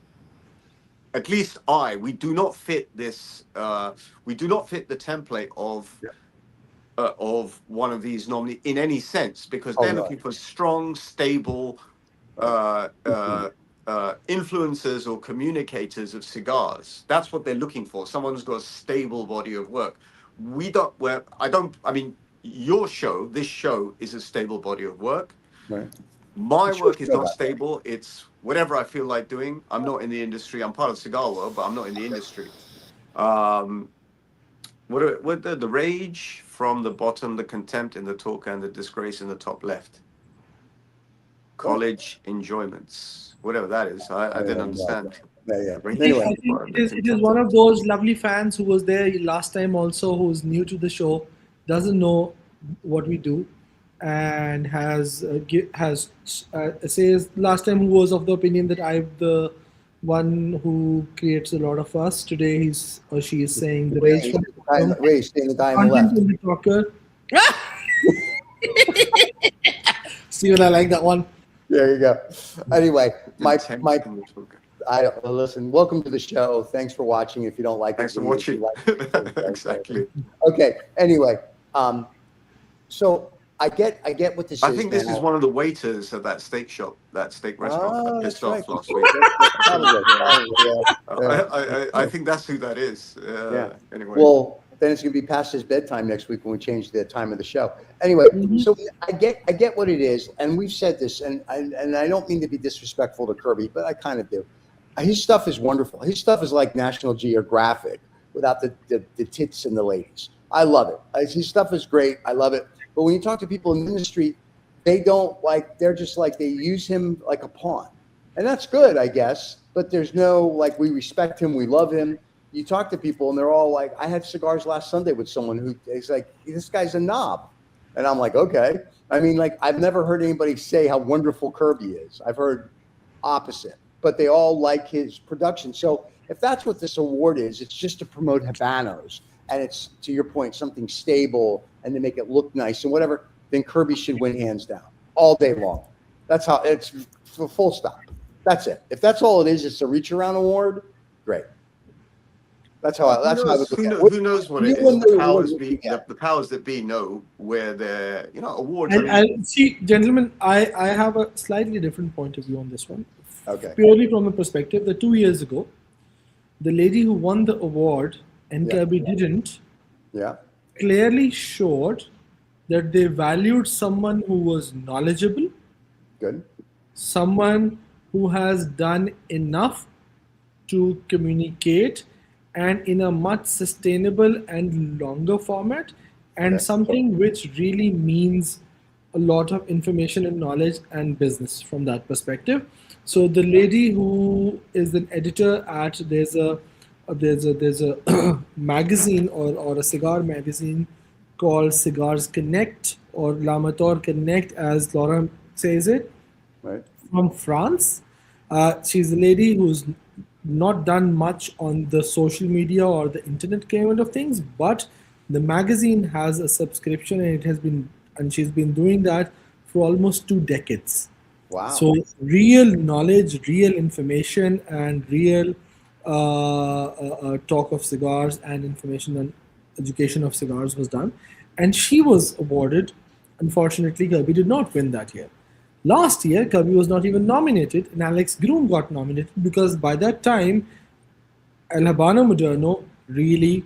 at least we do not fit this, we do not fit the template of one of these nominees in any sense, because they're looking for strong, stable, influencers or communicators of cigars. That's what they're looking for. Someone who's got a stable body of work. Your show, this show is a stable body of work. Right. My work is not stable. It's whatever I feel like doing. I'm not in the industry. I'm part of the cigar world, but I'm not in the industry. What the rage from the bottom, the contempt in the talk, and the disgrace in the top left. College enjoyments. Whatever that is, I didn't understand. Anyway. It is one of those lovely fans who was there last time also, who's new to the show, doesn't know what we do, and says last time who was of the opinion that I'm the one who creates a lot of fuss. Today he's or she is saying the rage from the guy on the left. The talker. Steven, I like that one. There you go. Anyway, listen, welcome to the show. Thanks for watching. If you don't like Thanks for watching. Exactly. Okay. Anyway, so I get what this is. I think this is one of the waiters at that steak shop, that steak restaurant that pissed off last week. I think that's who that is. Anyway. Well, then it's going to be past his bedtime next week when we change the time of the show. Anyway, so I get what it is, and we've said this, and I don't mean to be disrespectful to Kirby, but I kind of do. His stuff is wonderful. His stuff is like National Geographic without the tits and the ladies. I love it. His stuff is great. I love it. But when you talk to people in the industry, they don't they're just they use him like a pawn. And that's good, I guess. But there's no, we respect him. We love him. You talk to people and they're all like, I had cigars last Sunday with someone who is like, this guy's a knob. And I'm like, okay. I mean, I've never heard anybody say how wonderful Kirby is. I've heard opposite, but they all like his production. So if that's what this award is, it's just to promote Habanos. And it's, to your point, something stable and to make it look nice and whatever, then Kirby should win hands down. all day long. That's how it's full stop. That's it. If that's all it is, it's a reach around award. Great. That's how I would look at it. Who knows what it You win is? the award, The powers that be know where their awards. And see, gentlemen, I have a slightly different point of view on this one. Okay. Purely from the perspective that 2 years ago, the lady who won the award and Kirby didn't, Yeah. clearly showed that they valued someone who was knowledgeable, Good. someone who has done enough to communicate and in a much sustainable and longer format, and something which really means a lot of information and knowledge and business from that perspective. So the lady who is an editor at there's a magazine or a cigar magazine called Cigars Connect or L'Amateur Connect, as Laura says it, Right. from France. She's a lady who's not done much on the social media or the internet kind of things, but the magazine has a subscription and she's been doing that for almost 2 decades. Wow. So real knowledge, real information, and real talk of cigars and information and education of cigars was done. And she was awarded. Unfortunately, Kirby did not win that year. Last year, Kirby was not even nominated, and Alex Groom got nominated because by that time, El Habano Moderno really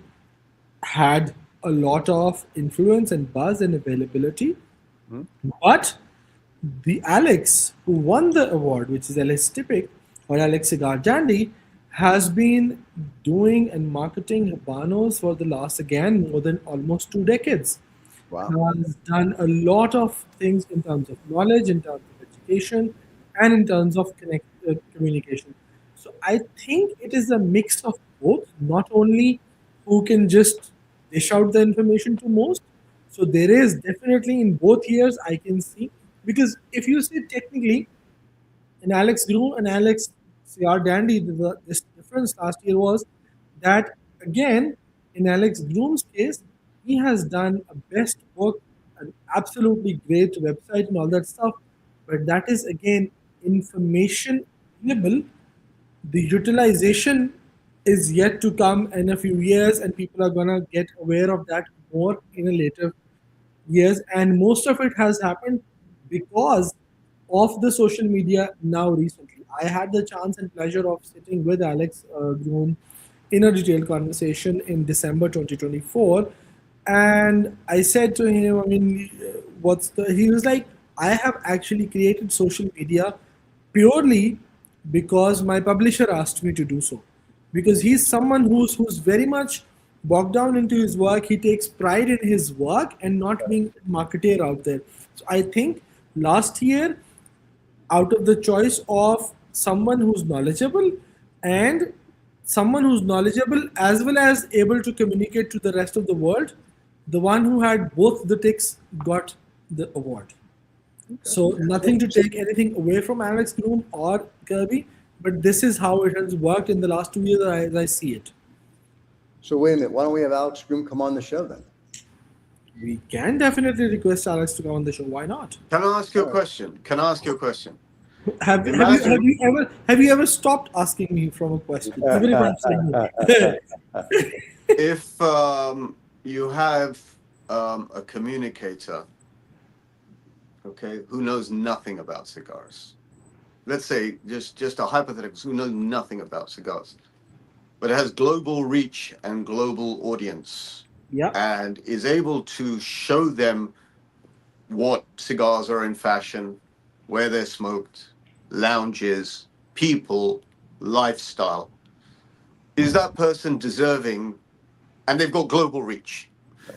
had a lot of influence and buzz and availability. But the Alex who won the award, which is Alex Tipic or Alex Cigar Dandy, has been doing and marketing Habanos for the last, again, more than almost 2 decades. Wow. Has done a lot of things in terms of knowledge, in terms of education, and in terms of communication. So I think it is a mix of both, not only who can just dish out the information to most. So there is definitely in both years I can see, because if you say technically in Alex Groom and Alex CR Dandy, this difference last year was that, again, in Alex Groom's case, he has done a best work, an absolutely great website and all that stuff. But that is, again, information available. The utilization is yet to come in a few years, and people are going to get aware of that more in a later years. And most of it has happened because of the social media now recently. I had the chance and pleasure of sitting with Alex Groom in a detailed conversation in December 2024. And I said to him, I mean, he was like, I have actually created social media purely because my publisher asked me to do so. Because he's someone who's very much bogged down into his work. He takes pride in his work and not being a marketer out there. So I think last year, out of the choice of someone who's knowledgeable and someone who's knowledgeable as well as able to communicate to the rest of the world, the one who had both the ticks got the award. So nothing to take anything away from Alex Groom or Kirby, but this is how it has worked in the last 2 years as I see it. So wait a minute. Why don't we have Alex Groom come on the show then? We can definitely request Alex to come on the show. Why not? Can I ask you a question? Have you ever stopped asking me from a question? Even if I'm saying no. If you have a communicator, okay, who knows nothing about cigars, let's say just a hypothetical, who knows nothing about cigars, but it has global reach and global audience, and is able to show them what cigars are in fashion, where they're smoked, lounges, people, lifestyle. Is that person deserving, and they've got global reach,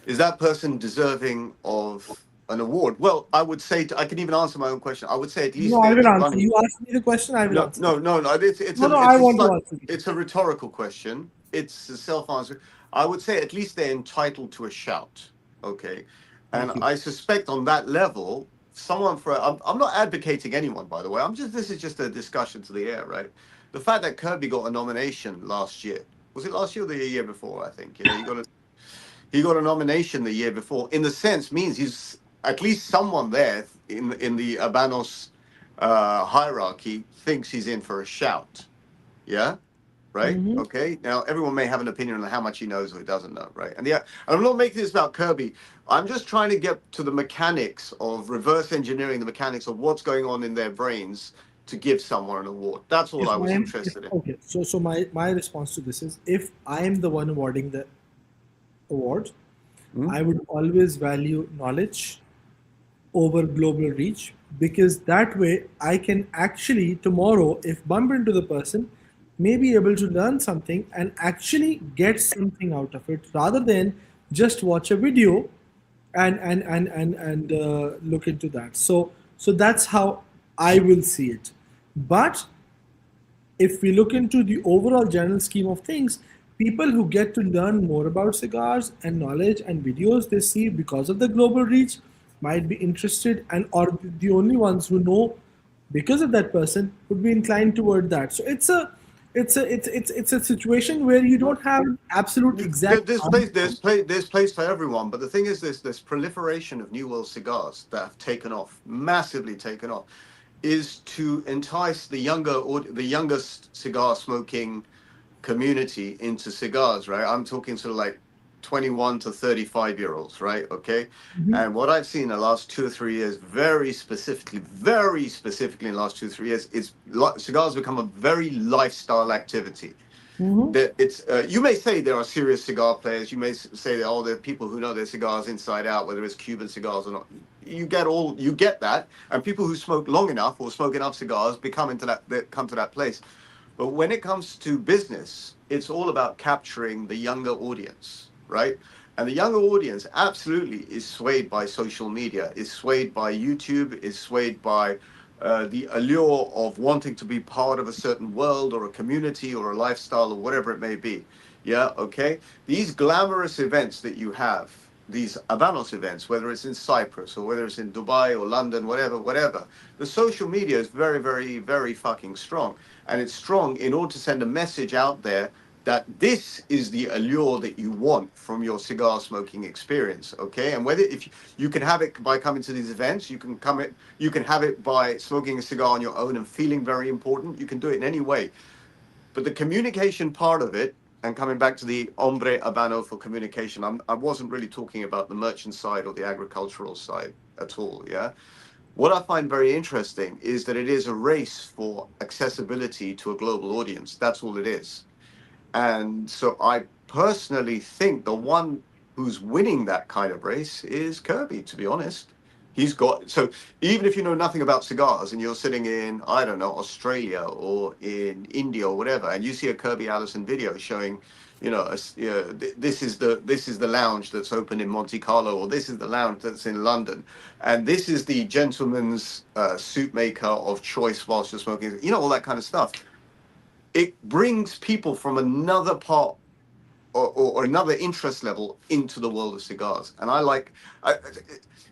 is that person deserving of an award? Well, I would say, I can even answer my own question. I would say at least... No, I will answer. You asked me the question, I will answer. No. It's a rhetorical question. It's a self-answer. I would say at least they're entitled to a shout, okay? And I suspect on that level, someone I'm not advocating anyone, by the way. This is just a discussion to the air, right? The fact that Kirby got a nomination last year, was it last year or the year before? I think he got a nomination the year before. In the sense, means he's at least someone there in the Habanos hierarchy thinks he's in for a shout. Yeah. Right. Mhm. Okay. Now, everyone may have an opinion on how much he knows or he doesn't know. Right. And I'm not making this about Kirby. I'm just trying to get to the mechanics of reverse engineering, the mechanics of what's going on in their brains to give someone an award. That's all I was interested in. Okay, so my response to this is, if I am the one awarding the award, I would always value knowledge over global reach, because that way I can actually tomorrow, if bump into the person, may be able to learn something and actually get something out of it, rather than just watch a video and look into that. So that's how I will see it. But if we look into the overall general scheme of things, people who get to learn more about cigars and knowledge and videos they see because of the global reach might be interested, and or the only ones who know because of that person would be inclined toward that. So it's a situation where you don't have absolute exact. There's place for everyone, but the thing is, this proliferation of New World cigars that have taken off, massively taken off, is to entice the youngest cigar smoking community into cigars, right? I'm talking sort of like 21 to 35-year-olds, right? Okay. And what I've seen in the last 2 or 3 years, very specifically in the last 2 or 3 years, is cigars become a very lifestyle activity. That it's you may say there are serious cigar players. You may say that there are people who know their cigars inside out, whether it's Cuban cigars or not. You get that, and people who smoke long enough or smoke enough cigars come to that place. But when it comes to business, it's all about capturing the younger audience, right? And the younger audience absolutely is swayed by social media, is swayed by YouTube, is swayed by the allure of wanting to be part of a certain world or a community or a lifestyle or whatever it may be. Yeah, okay? These glamorous events that you have, these Habanos events, whether it's in Cyprus or whether it's in Dubai or London, whatever, the social media is very, very, very fucking strong. And it's strong in order to send a message out there that this is the allure that you want from your cigar smoking experience, okay? And whether if you can have it by coming to these events, you can have it by smoking a cigar on your own and feeling very important. You can do it in any way. But the communication part of it, and coming back to the Ombre Habano for communication, I wasn't really talking about the merchant side or the agricultural side at all, yeah? What I find very interesting is that it is a race for accessibility to a global audience. That's all it is. And so I personally think the one who's winning that kind of race is Kirby, to be honest. So even if you know nothing about cigars and you're sitting in, I don't know, Australia or in India or whatever, and you see a Kirby Allison video showing, this is the lounge that's open in Monte Carlo, or this is the lounge that's in London, and this is the gentleman's suit maker of choice whilst you're smoking, all that kind of stuff. It brings people from another part or another interest level into the world of cigars. And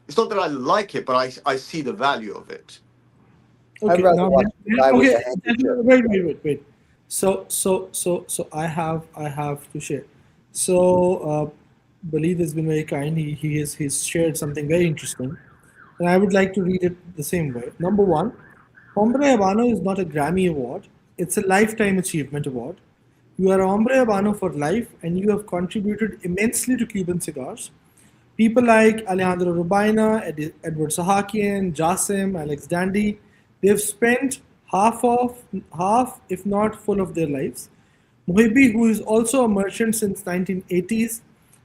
it's not that I like it, but I see the value of it. Okay, rather now, watch a guy with a handkerchief. wait. So I have to share. So Balid has been very kind. He's shared something very interesting, and I would like to read it the same way. Number one, Ombre Habano is not a Grammy award. It's a lifetime achievement award. You are Ombre Habano for life, and you have contributed immensely to Cuban cigars. People like Alejandro Rubaina, Edward Sahakian, Jasim, Alex Dandy, they've spent half, if not full of their lives. Muhibbi, who is also a merchant since 1980s,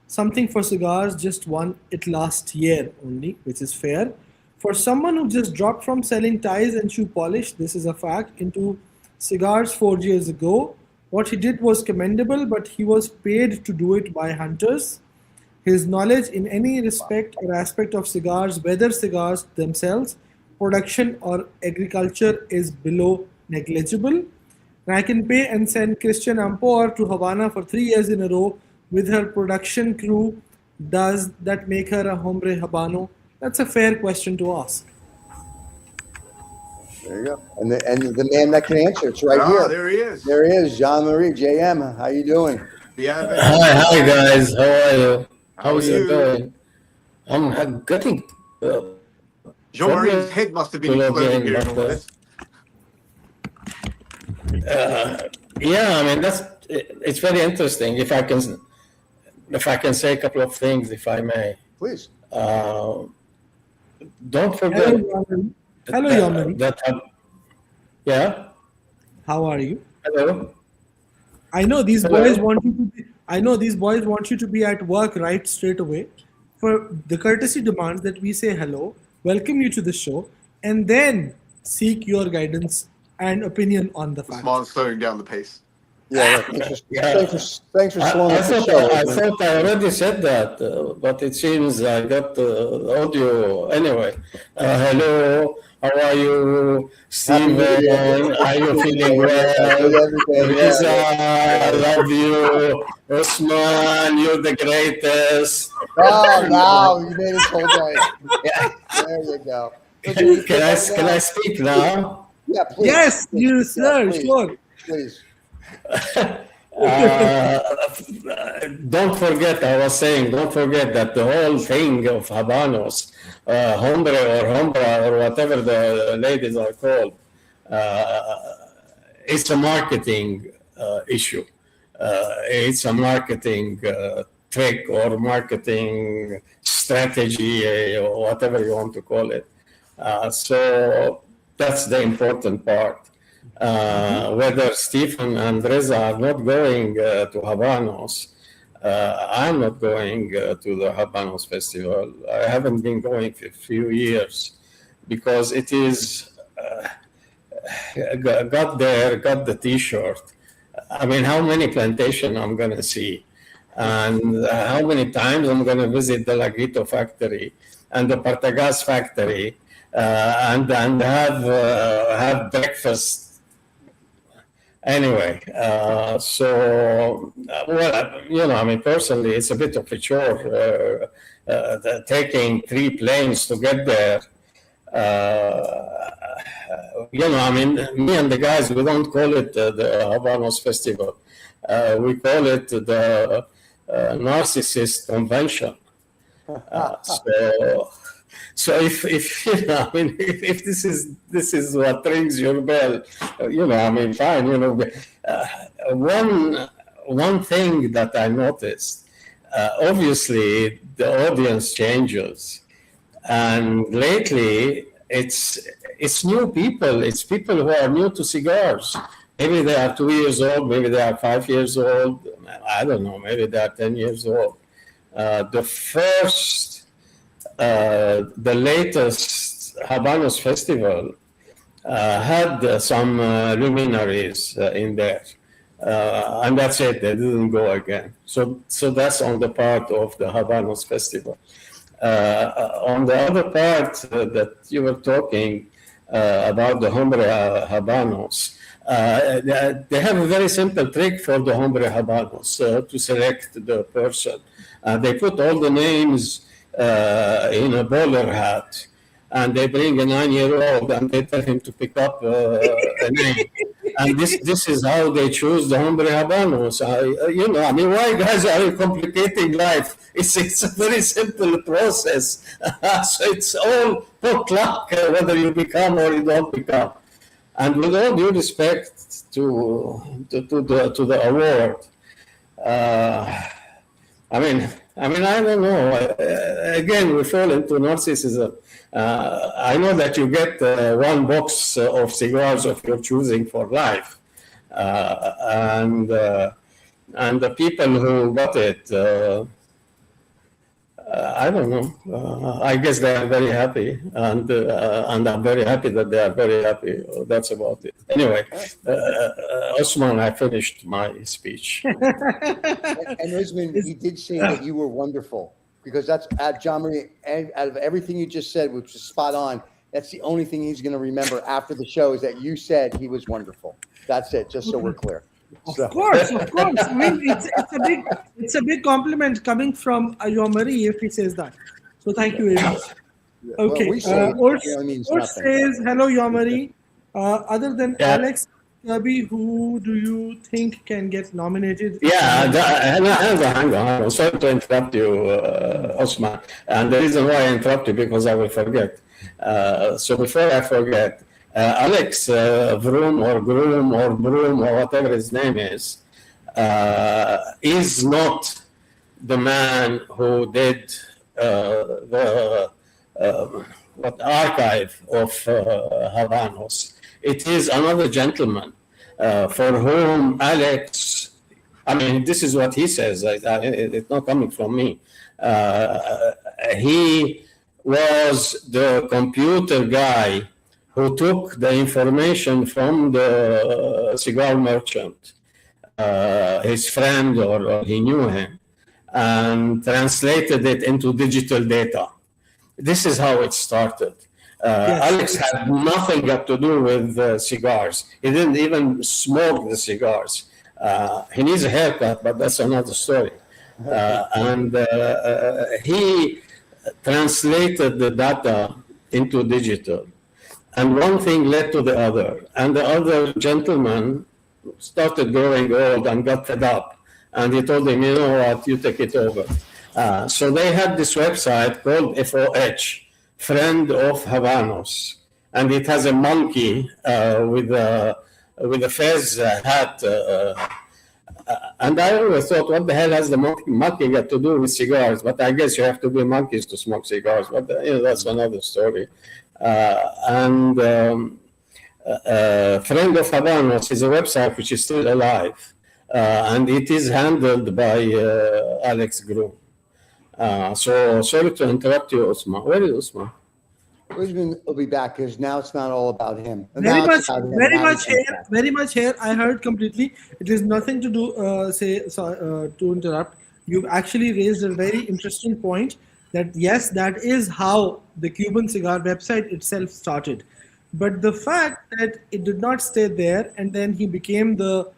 something for cigars, just won it last year only, which is fair. For someone who just dropped from selling ties and shoe polish, this is a fact, into cigars 4 years ago, what he did was commendable, but he was paid to do it by hunters. His knowledge in any respect or aspect of cigars, whether cigars themselves, production or agriculture, is below negligible. And I can pay and send Christian Ampor to Havana for 3 years in a row with her production crew. Does that make her a Hombre Habano? That's a fair question to ask. There you go. And the man that can answer, it's right here. There he is. There he is, JeanMarie, JM. How you doing? Hi guys. How are you? How are How's it you? going? I'm getting. Jean-Marie's head must have been exploding here in all this. Yeah, I mean it's very interesting. If I can say a couple of things, if I may. Please. Don't forget. Hello, JeanMarie. Yeah. How are you? Hello. I know these boys want you to be. I know these boys want you to be at work right straight away. For the courtesy demands that we say hello, welcome you to the show, and then seek your guidance and opinion on the facts. Usman's slowing down the pace. Yeah, thanks for slowing up the show. I thought I already said that, but it seems I got the audio anyway. Hello, how are you, Steven? Are you feeling well? Lisa, I love you. Osman, you're the greatest. Oh, wow, you made it whole day. Yeah. There you go. Can I speak now? Yeah, please. Yes, you sir, sure. Please. Don't forget that the whole thing of Habanos, hombre or hombra or whatever the ladies are called, it's a marketing issue. It's a marketing trick or marketing strategy or whatever you want to call it. So that's the important part. Whether Stephen and Reza are not going to Habanos, I'm not going to the Habanos Festival. I haven't been going for a few years because it is got the T-shirt. I mean, how many plantations I'm going to see, and how many times I'm going to visit the Laguito factory and the Partagás factory, and have breakfast. Anyway, so, well, I mean, personally, it's a bit of a chore taking 3 planes to get there. I mean, me and the guys, we don't call it the Habanos Festival. We call it the narcissist convention. So if I mean, if this is what rings your bell, I mean, fine. One thing that I noticed, obviously the audience changes, and lately it's new people. It's people who are new to cigars. Maybe they are 2 years old. Maybe they are 5 years old. I don't know. Maybe they are 10 years old. The latest Habanos Festival had some luminaries in there, and that's it. They didn't go again. So that's on the part of the Habanos Festival. On the other part that you were talking about the Ombre Habanos, they have a very simple trick for the Ombre Habanos to select the person. They put all the names in a bowler hat, and they bring a 9-year-old and they tell him to pick up a name. And this is how they choose the Ombre Habanos. I mean, why guys are you complicating life? It's a very simple process. So it's all pot-luck whether you become or you don't become. And with all due respect to the award, I mean, I don't know. Again, we fall into narcissism. I know that you get 1 box of cigars of your choosing for life, and the people who got it, I don't know. I guess they are very happy, and I'm very happy that they are very happy. That's about it. Anyway, Osman, I finished my speech. And Osman, he did say that you were wonderful, because that's JeanMarie, out of everything you just said, which is spot on. That's the only thing he's going to remember after the show is that you said he was wonderful. That's it. Just so we're clear. Of course. I mean, it's a big compliment coming from JeanMarie if he says that. So thank you very much. Okay. Urs says, hello, JeanMarie. Other than Alex Kirby, who do you think can get nominated? Yeah, hang on. Sorry to interrupt you, Osman. And the reason why I interrupt you, because I will forget. So before I forget, Alex Vroom or Groom or Broom or whatever his name is not the man who did the archive of Habanos. It is another gentleman for whom Alex, I mean, this is what he says, it's not coming from me. He was the computer guy who took the information from the cigar merchant, his friend or he knew him, and translated it into digital data. This is how it started. Yes. Alex had nothing got to do with cigars. He didn't even smoke the cigars. He needs a haircut, but that's another story. And he translated the data into digital. And one thing led to the other. And the other gentleman started growing old and got fed up. And he told him, you know what, you take it over. So they had this website called FOH, Friend of Habanos. And it has a monkey with a fez hat. And I always thought, what the hell has the monkey got to do with cigars? But I guess you have to be monkeys to smoke cigars. But that's another story. Friend of Habanos is a website which is still alive. And it is handled by Alex Groom. So sorry to interrupt you, Usman. Where is Usman? Usman will be back because now it's not all about him. Very much here. I heard completely. It is nothing to do, to interrupt. You've actually raised a very interesting point that yes, that is how the Cuban cigar website itself started. But the fact that it did not stay there and then he became the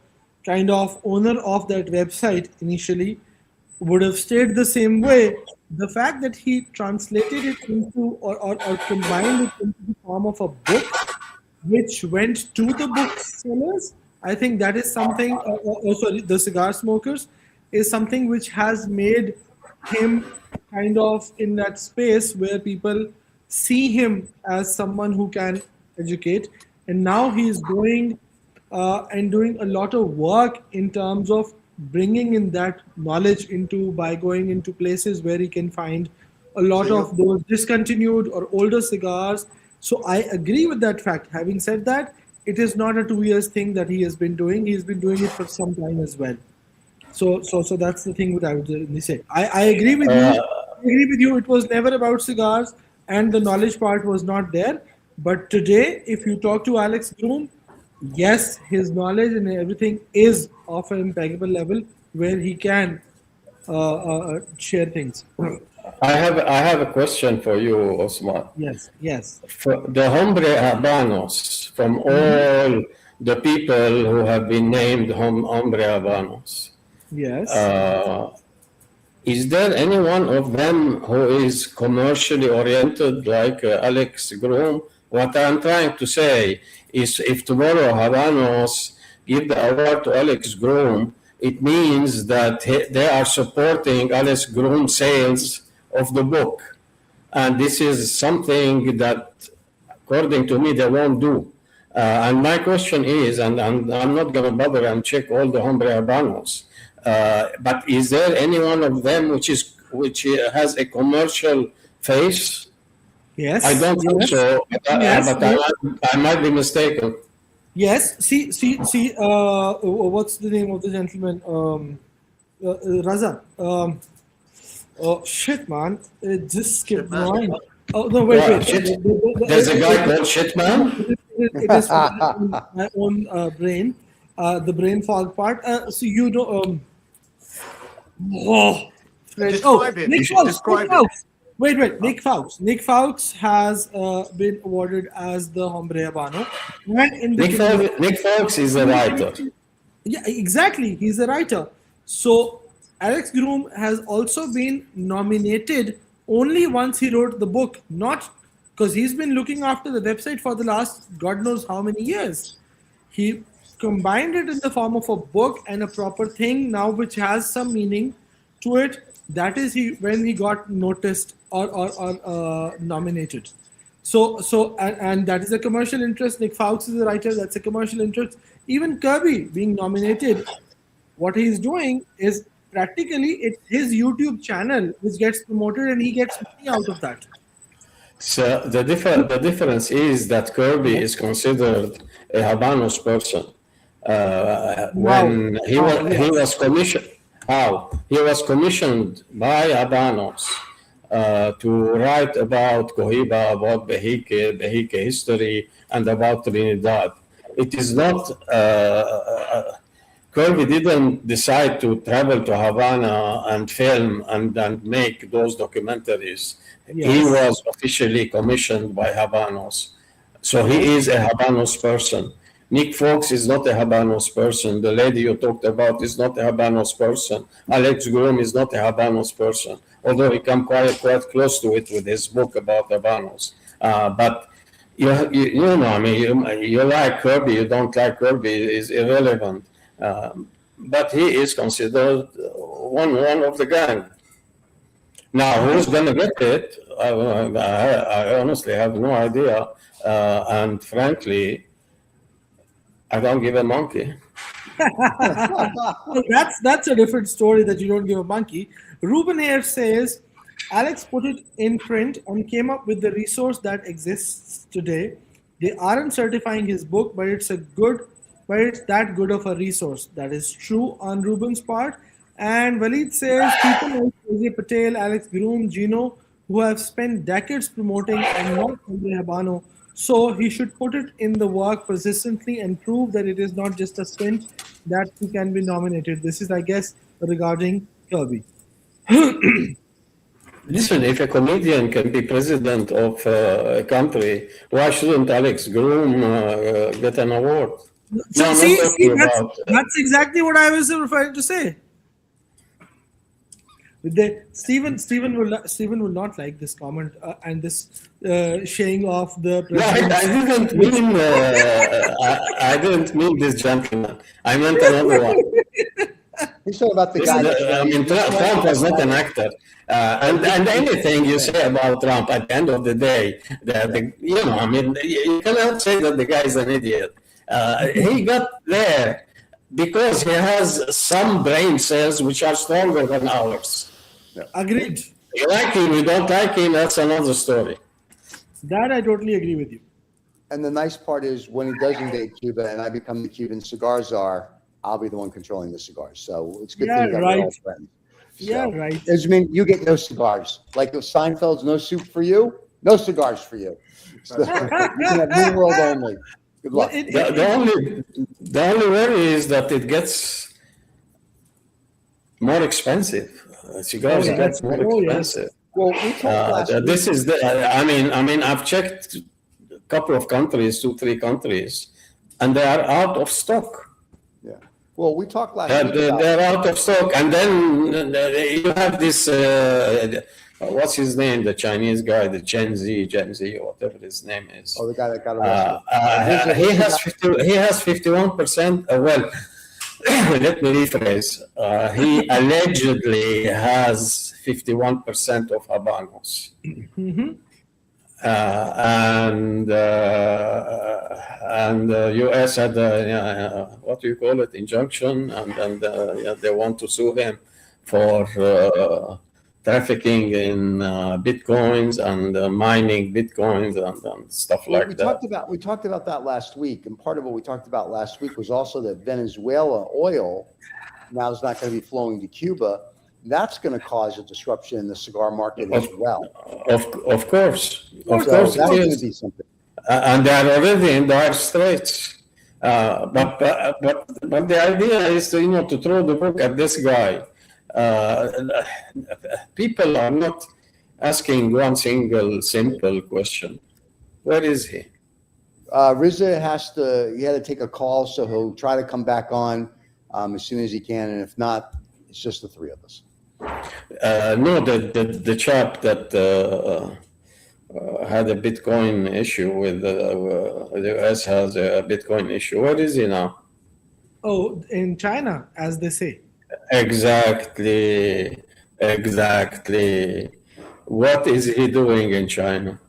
kind of owner of that website initially would have stayed the same way. The fact that he translated it into or combined it into the form of a book, which went to the booksellers, I think that is something, the cigar smokers, is something which has made him kind of in that space where people see him as someone who can educate. And now he is going and doing a lot of work in terms of bringing in that knowledge by going into places where he can find a lot of those discontinued or older cigars. So I agree with that fact. Having said that, it is not a 2 years thing that he has been doing. He's been doing it for some time as well. So that's the thing that I would say. I agree with you. It was never about cigars and the knowledge part was not there. But today, if you talk to Alex Groom, yes, his knowledge and everything is of an impeccable level where he can share things. I have a question for you, Osman. Yes. For the Ombre Habanos, from all the people who have been named Ombre Habanos, yes. Is there any one of them who is commercially oriented like Alex Groom? What I'm trying to say is if tomorrow Habanos give the award to Alex Groom, it means that they are supporting Alex Groom sales of the book. And this is something that, according to me, they won't do. And my question is, and I'm not going to bother and check all the Ombre Habanos, but is there any one of them which has a commercial face? Yes. I don't think so, but I might be mistaken. Yes. See. What's the name of the gentleman? Raza. Oh shit, man! It just skipped my mind. Oh no! Wait. There's a guy called Shit Man. It is my own brain. The brain fog part. So you know. Describe it. Nick Fawkes. Wait. Nick Fawkes. Nick Fawkes has been awarded as the Ombre Habano. Nick Fawkes is a writer. Yeah, exactly. He's a writer. So Alex Groom has also been nominated only once he wrote the book, not because he's been looking after the website for the last God knows how many years. He combined it in the form of a book and a proper thing now, which has some meaning to it. That is when he got noticed or nominated. And that is a commercial interest. Nick Fawkes is a writer. That's a commercial interest. Even Kirby being nominated, what he's doing is practically it's his YouTube channel which gets promoted, and he gets money out of that. So the difference is that Kirby is considered a Habanos person. When he was commissioned by Habanos to write about Cohiba, about Behique history, and about Trinidad. It is not. Kirby didn't decide to travel to Havana and film and make those documentaries. Yes. He was officially commissioned by Habanos. So he is a Habanos person. Nick Fawkes is not a Habanos person. The lady you talked about is not a Habanos person. Alex Groom is not a Habanos person, although he come quite close to it with his book about Habanos. But you know, I mean, you like Kirby, you don't like Kirby is irrelevant. But he is considered one of the gang. Now, who's going to get it? I honestly have no idea. And frankly, I don't give a monkey. That's a different story that you don't give a monkey. Ruben here says, Alex put it in print and came up with the resource that exists today. They aren't certifying his book, but it's that good of a resource. That is true on Ruben's part. And Walid says, people like Ajay Patel, Alex Groom, Gino, who have spent decades promoting and not Ombre Habano, so he should put it in the work persistently and prove that it is not just a stint that he can be nominated. This is, I guess, regarding Kirby. Listen, if a comedian can be president of a country, why shouldn't Alex Groom get an award? So, that's exactly what I was referring to say. Stephen will not like this comment and this shaying off the president. I didn't mean this gentleman. I meant another one. He's talking about the guy. Trump was not an actor. And anything you say about Trump, at the end of the day, you cannot say that the guy is an idiot. He got there because he has some brain cells which are stronger than ours. Yeah. Agreed. You like him, you don't like him, that's another story. That I totally agree with you. And the nice part is when he does invade Cuba and I become the Cuban cigar czar, I'll be the one controlling the cigars. So it's a good thing that we're all friends. Yeah, right. I mean, you get no cigars. Like if Seinfeld's no soup for you, no cigars for you. So you can have New World only. Good luck. The only worry is that it gets more expensive. Cigars get more expensive. Well, we talked last this is I mean, I've checked a couple of countries, 2-3 countries, and they are out of stock. Yeah. Well, we talked last week. They're out of stock, and then you have this. What's his name? The Chinese guy, the Gen Z, or whatever his name is. Oh, the guy that got arrested. He has 51%. Well, let me rephrase. He allegedly has 51% of Habanos. Mm-hmm. And the U.S. had what do you call it, injunction, and they want to sue him for trafficking in bitcoins and mining bitcoins and stuff like that. We talked about that last week, and part of what we talked about last week was also that Venezuela oil now is not going to be flowing to Cuba. That's going to cause a disruption in the cigar market as well. Of course, that's going to be something. And they are already in dire straits. But the idea is to throw the book at this guy. People are not asking one single simple question. Where is he? Riza he had to take a call, so he'll try to come back on as soon as he can, and if not, it's just the three of us. No, the chap that had a Bitcoin issue with the US has a Bitcoin issue. Where is he now? Oh, in China, as they say. Exactly. What is he doing in China?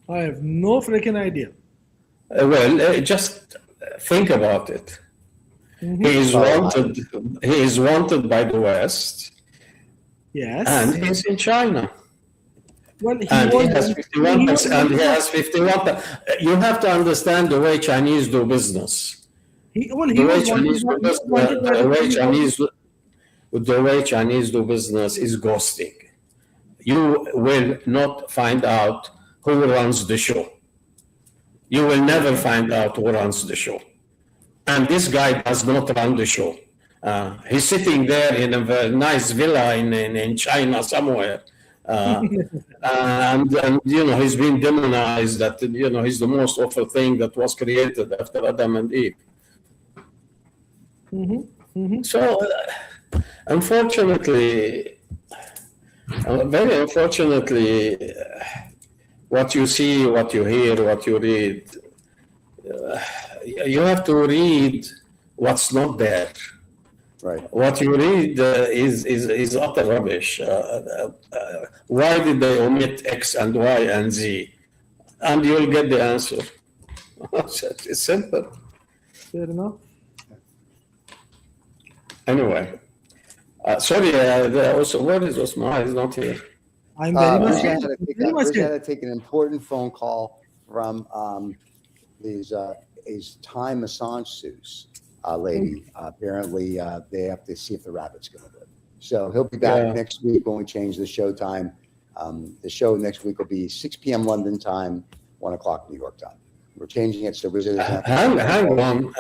I have no freaking idea. Just think about it. Mhm. He is wanted by the West, Yes. and he's in China. Well, And he has 51%. And he has 51%. You have to understand the way Chinese do business. He The way Chinese do business is ghosting. You will not find out who runs the show. You will never find out who runs the show. And this guy does not run the show. He's sitting there in a very nice villa in China somewhere. And he's been demonized that, he's the most awful thing that was created after Adam and Eve. So, unfortunately, very unfortunately, what you see, what you hear, what you read, you have to read what's not there. Right. What you read is utter rubbish. Why did they omit X and Y and Z? And you'll get the answer. It's simple. Fair enough. Anyway, sorry. Also, where is Osman? He's not here. I'm very much Reza had here. to take an important phone call from his Thai massage suits lady. Apparently, they have to see if the rabbit's going to live. So he'll be back next week when we change the show time. The show next week will be 6 p.m. London time, 1 o'clock New York time. We're changing it so Rizzo doesn't have to. Hang on.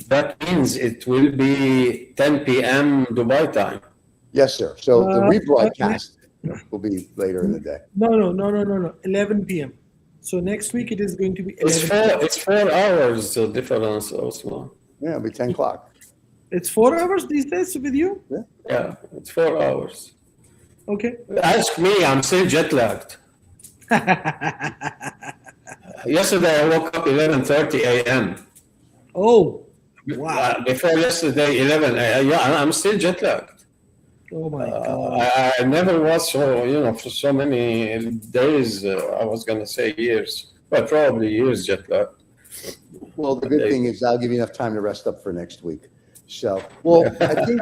That means it will be 10 p.m. Dubai time. Yes, sir. So the rebroadcast will be later in the day. No. 11 p.m. So next week it is going to be 11 It's 4 hours difference, Osman. Yeah, it'll be 10 o'clock. It's 4 hours these days with you? Yeah, it's 4 hours. Okay. Ask me, I'm still jet lagged. Yesterday I woke up 11:30 a.m. Oh, wow. Before yesterday 11. I'm still jet lagged. Oh my God. I never was so, for so many days, I was going to say years, but probably years jet lagged. Well, the good thing is I'll give you enough time to rest up for next week. So, I think,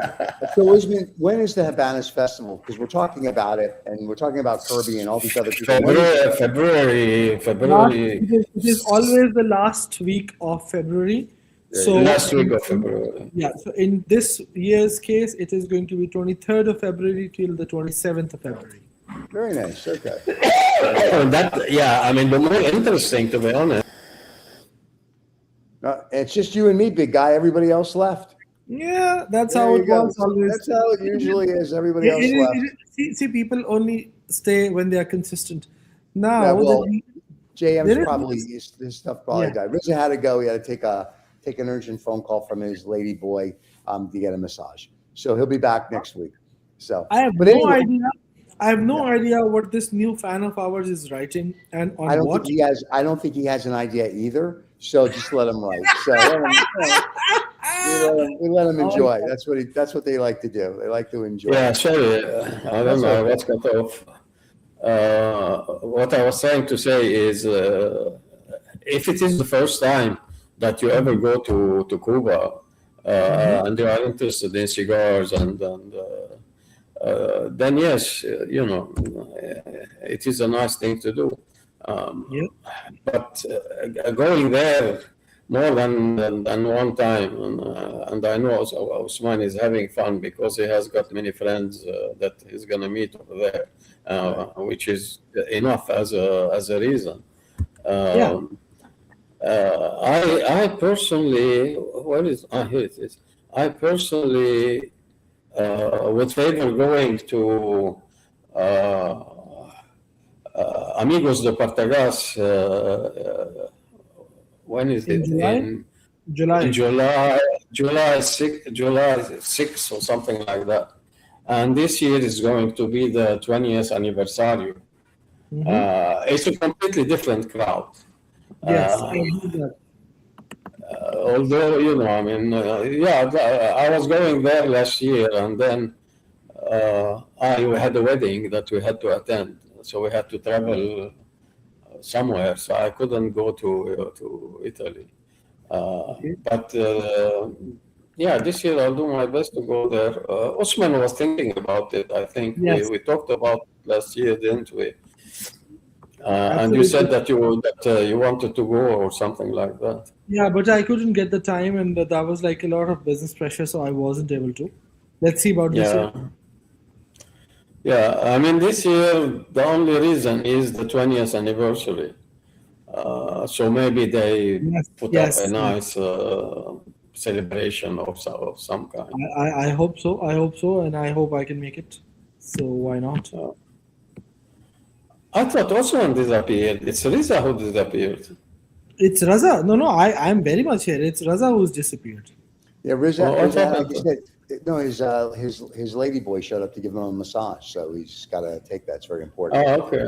so Ismail, when is the Habanos Festival? Because we're talking about it, and we're talking about Kirby and all these other people. February. It is always the last week of February. So last week of February. Yeah. So in this year's case, it is going to be 23rd of February till the 27th of February. Very nice. Okay. The more interesting, to be honest. It's just you and me, big guy. Everybody else left. Yeah, that's how it was always. That's how it usually is. Everybody else left. See, people only stay when they are consistent. Now, JM's probably his stuff probably died. Rizzo had to go. He had to take an urgent phone call from his lady boy to get a massage. So he'll be back next week. So I have no idea what this new fan of ours is writing and on what. I don't think he has an idea either. So just let him write. So we let him enjoy. That's what they like to do. They like to enjoy. Yeah, sorry. I don't know what's cut off. What I was trying to say is, if it is the first time that you ever go to Cuba and you are interested in cigars and then yes, it is a nice thing to do. But going there more than one time, and I know Osman is having fun because he has got many friends that he's gonna meet over there, which is enough as a reason. I personally, here it is. I personally would favor going to Amigos de Partagás. When is it? In July. In July 6 or something like that. And this year is going to be the 20th anniversary. It's a completely different crowd. Yes, I do that. Although, I was going there last year, and then we had a wedding that we had to attend. So we had to travel somewhere, so I couldn't go to Italy. But yeah, this year I'll do my best to go there. Osman was thinking about it. I think Yes. we talked about it last year, didn't we? And you Absolutely. said that you wanted to go or something like that. Yeah, but I couldn't get the time, and that was like a lot of business pressure, so I wasn't able to. Let's see about this year. Yeah. I mean, this year the only reason is the 20th anniversary. So maybe they put up a nice celebration of some kind. I hope so. I hope so, and I hope I can make it. So why not? I thought Osman disappeared. It's Riza who disappeared. It's Raza. No, I'm very much here. It's Raza who's disappeared. Yeah, Riza. What Like happened? you said, no, his lady boy showed up to give him a massage, so he's got to take that. It's very important. Oh, okay.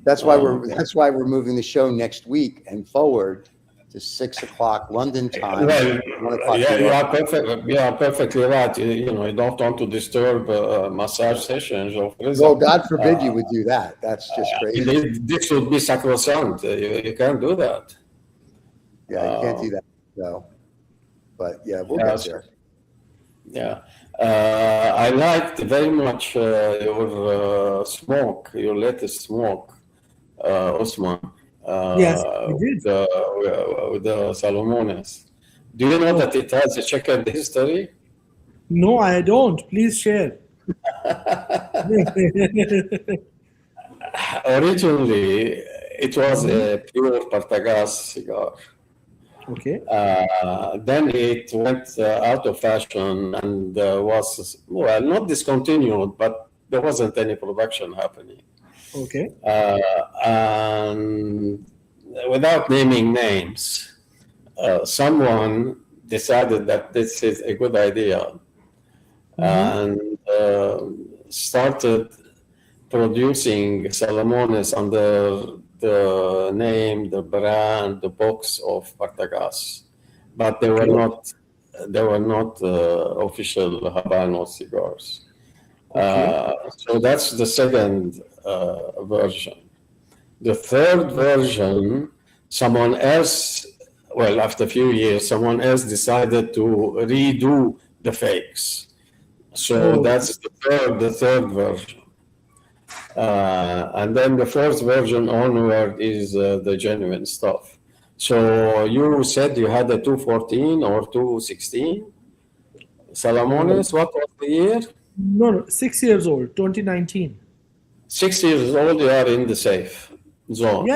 That's why we're moving the show next week and forward to 6 o'clock London time. Well, 1 o'clock yeah, New you York. are perfect. You are perfectly right. You know, you don't want to disturb massage sessions of Riza. Well, God forbid you would do that. That's just crazy. This would be sacrosanct. You can't do that. Yeah, you can't do that. No, but yeah, we'll get there. Yeah. I liked very much your smoke, your latest smoke, Osman. Yes, you did. With the Salomones. Do you know that it has a checkered history? No, I don't. Please share. Originally, it was a pure Partagás cigar. Okay. Then it went out of fashion and was, well, not discontinued, but there wasn't any production happening. Okay. And without naming names, someone decided that this is a good idea and started producing Salomones under the name, the brand, the box of Partagás, but they were not official Habanos cigars. So that's the second version. The third version, someone else, well, after a few years, someone else decided to redo the fakes. So that's the third version. And then the fourth version onward is the genuine stuff. So you said you had a 214 or 216 Salomones. What was the year? No, 6 years old, 2019. 6 years old, you are in the safe zone.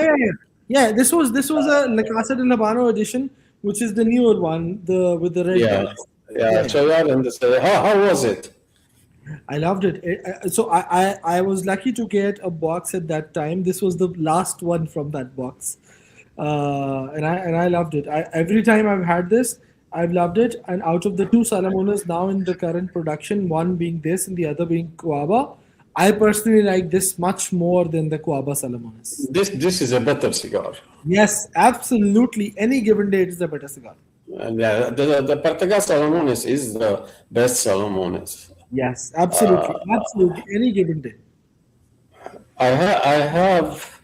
Yeah. This was a La Casa del Habano edition, which is the newer one, with the red. Yeah. So you are in the safe. How was it? I loved it. So I was lucky to get a box at that time. This was the last one from that box, and I loved it. Every time I've had this, I've loved it. And out of the two Salomones now in the current production, one being this and the other being Cuaba, I personally like this much more than the Cuaba Salomones. This is a better cigar. Yes, absolutely. Any given day, it is a better cigar. And the Partagás Salomones is the best Salomones. Yes, absolutely. Absolutely. Any given day. I have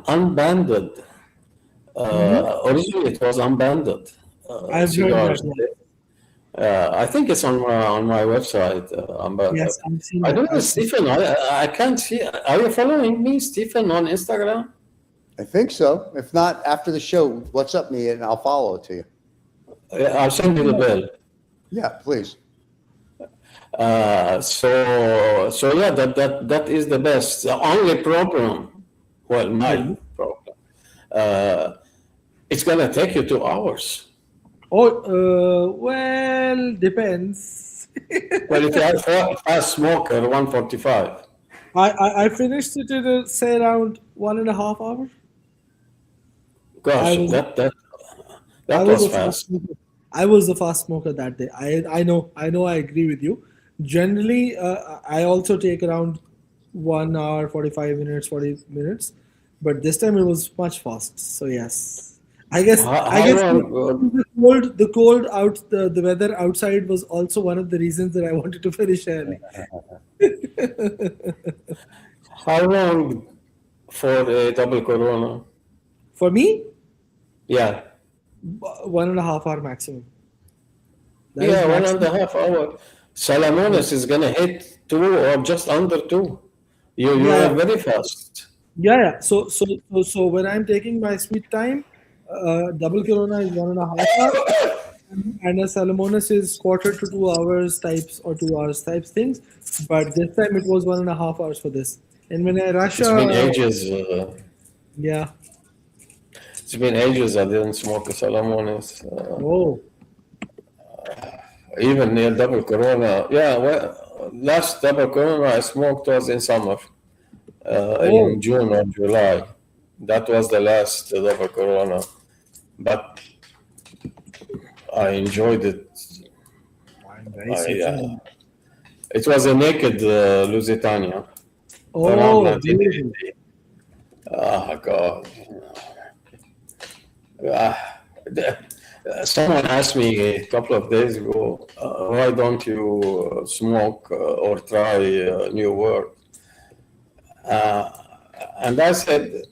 unbanded. Originally, it was unbanded. I've heard that. I think it's on my website. Unbanded. Yes, I'm seeing I that. don't know, Stephen. I can't see. Are you following me, Stephen, on Instagram? I think so. If not, after the show, what's up me and I'll follow it to you. I'll send you the bill. Yeah, please. So yeah, that is the best. The only problem, well, my problem, it's gonna take you 2 hours. Well, depends. Well, if you are a fast smoker, 145. I finished it in say around 1.5 hours. Gosh, that was fast. I was the fast smoker that day. I know. I agree with you. Generally, I also take around 1 hour, 45 minutes, 40 minutes. But this time it was much fast. So yes, I guess the cold out, the weather outside was also one of the reasons that I wanted to finish early. How long for a double Corona? For me, Yeah. 1.5 hour maximum. That is Yeah, maximum. 1.5 hour. Salomones is gonna hit 2 or just under 2. You Yeah, are very fast. yeah. So when I'm taking my sweet time, double Corona is 1.5 hours, and a Salomones is quarter to 2 hours types or 2 hours types things. But this time it was 1.5 hours for this. And when I rush, It's been ages. yeah. It's been ages I didn't smoke a Salomones. Oh, Even near double Corona. Yeah, well, last double Corona I smoked was in summer, oh. in June or July. That was the last double Corona. But I enjoyed it. I'm very certain. It was a naked Lusitania around Oh, beautiful. 1980. Oh, God. Someone asked me a couple of days ago, why don't you smoke or try New World? And I said,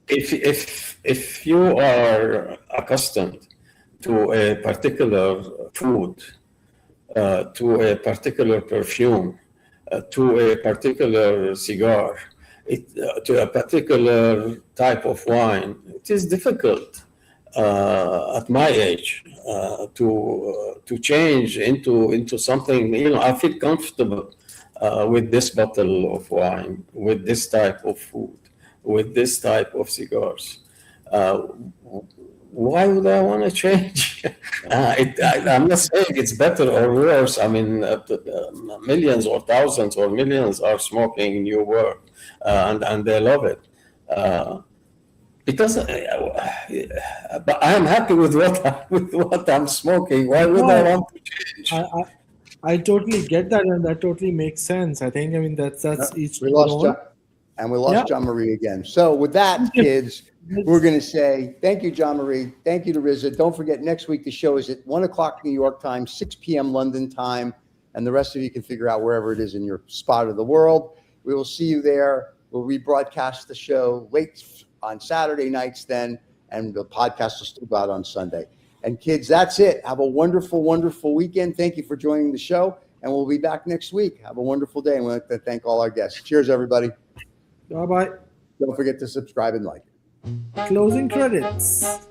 if you are accustomed to a particular food, to a particular perfume, to a particular cigar, to a particular type of wine, it is difficult at my age to change into something. I feel comfortable with this bottle of wine, with this type of food, with this type of cigars. Why would I want to change? I'm not saying it's better or worse. I mean, millions or thousands or millions are smoking New World, and they love it. It doesn't. But I am happy with what I'm smoking. Why would I want to change? I totally get that, and that totally makes sense. I mean that's each We to lost their own. and we lost JeanMarie again. So with that, kids, we're going to say thank you, JeanMarie. Thank you to Riza. Don't forget, next week the show is at 1 o'clock New York time, 6 p.m. London time, and the rest of you can figure out wherever it is in your spot of the world. We will see you there. We'll rebroadcast the show late on Saturday nights then, and the podcast will still go out on Sunday. And kids, that's it. Have a wonderful, wonderful weekend. Thank you for joining the show, and we'll be back next week. Have a wonderful day, and we'd like to thank all our guests. Cheers, everybody. Bye-bye. Don't forget to subscribe and like. Closing credits.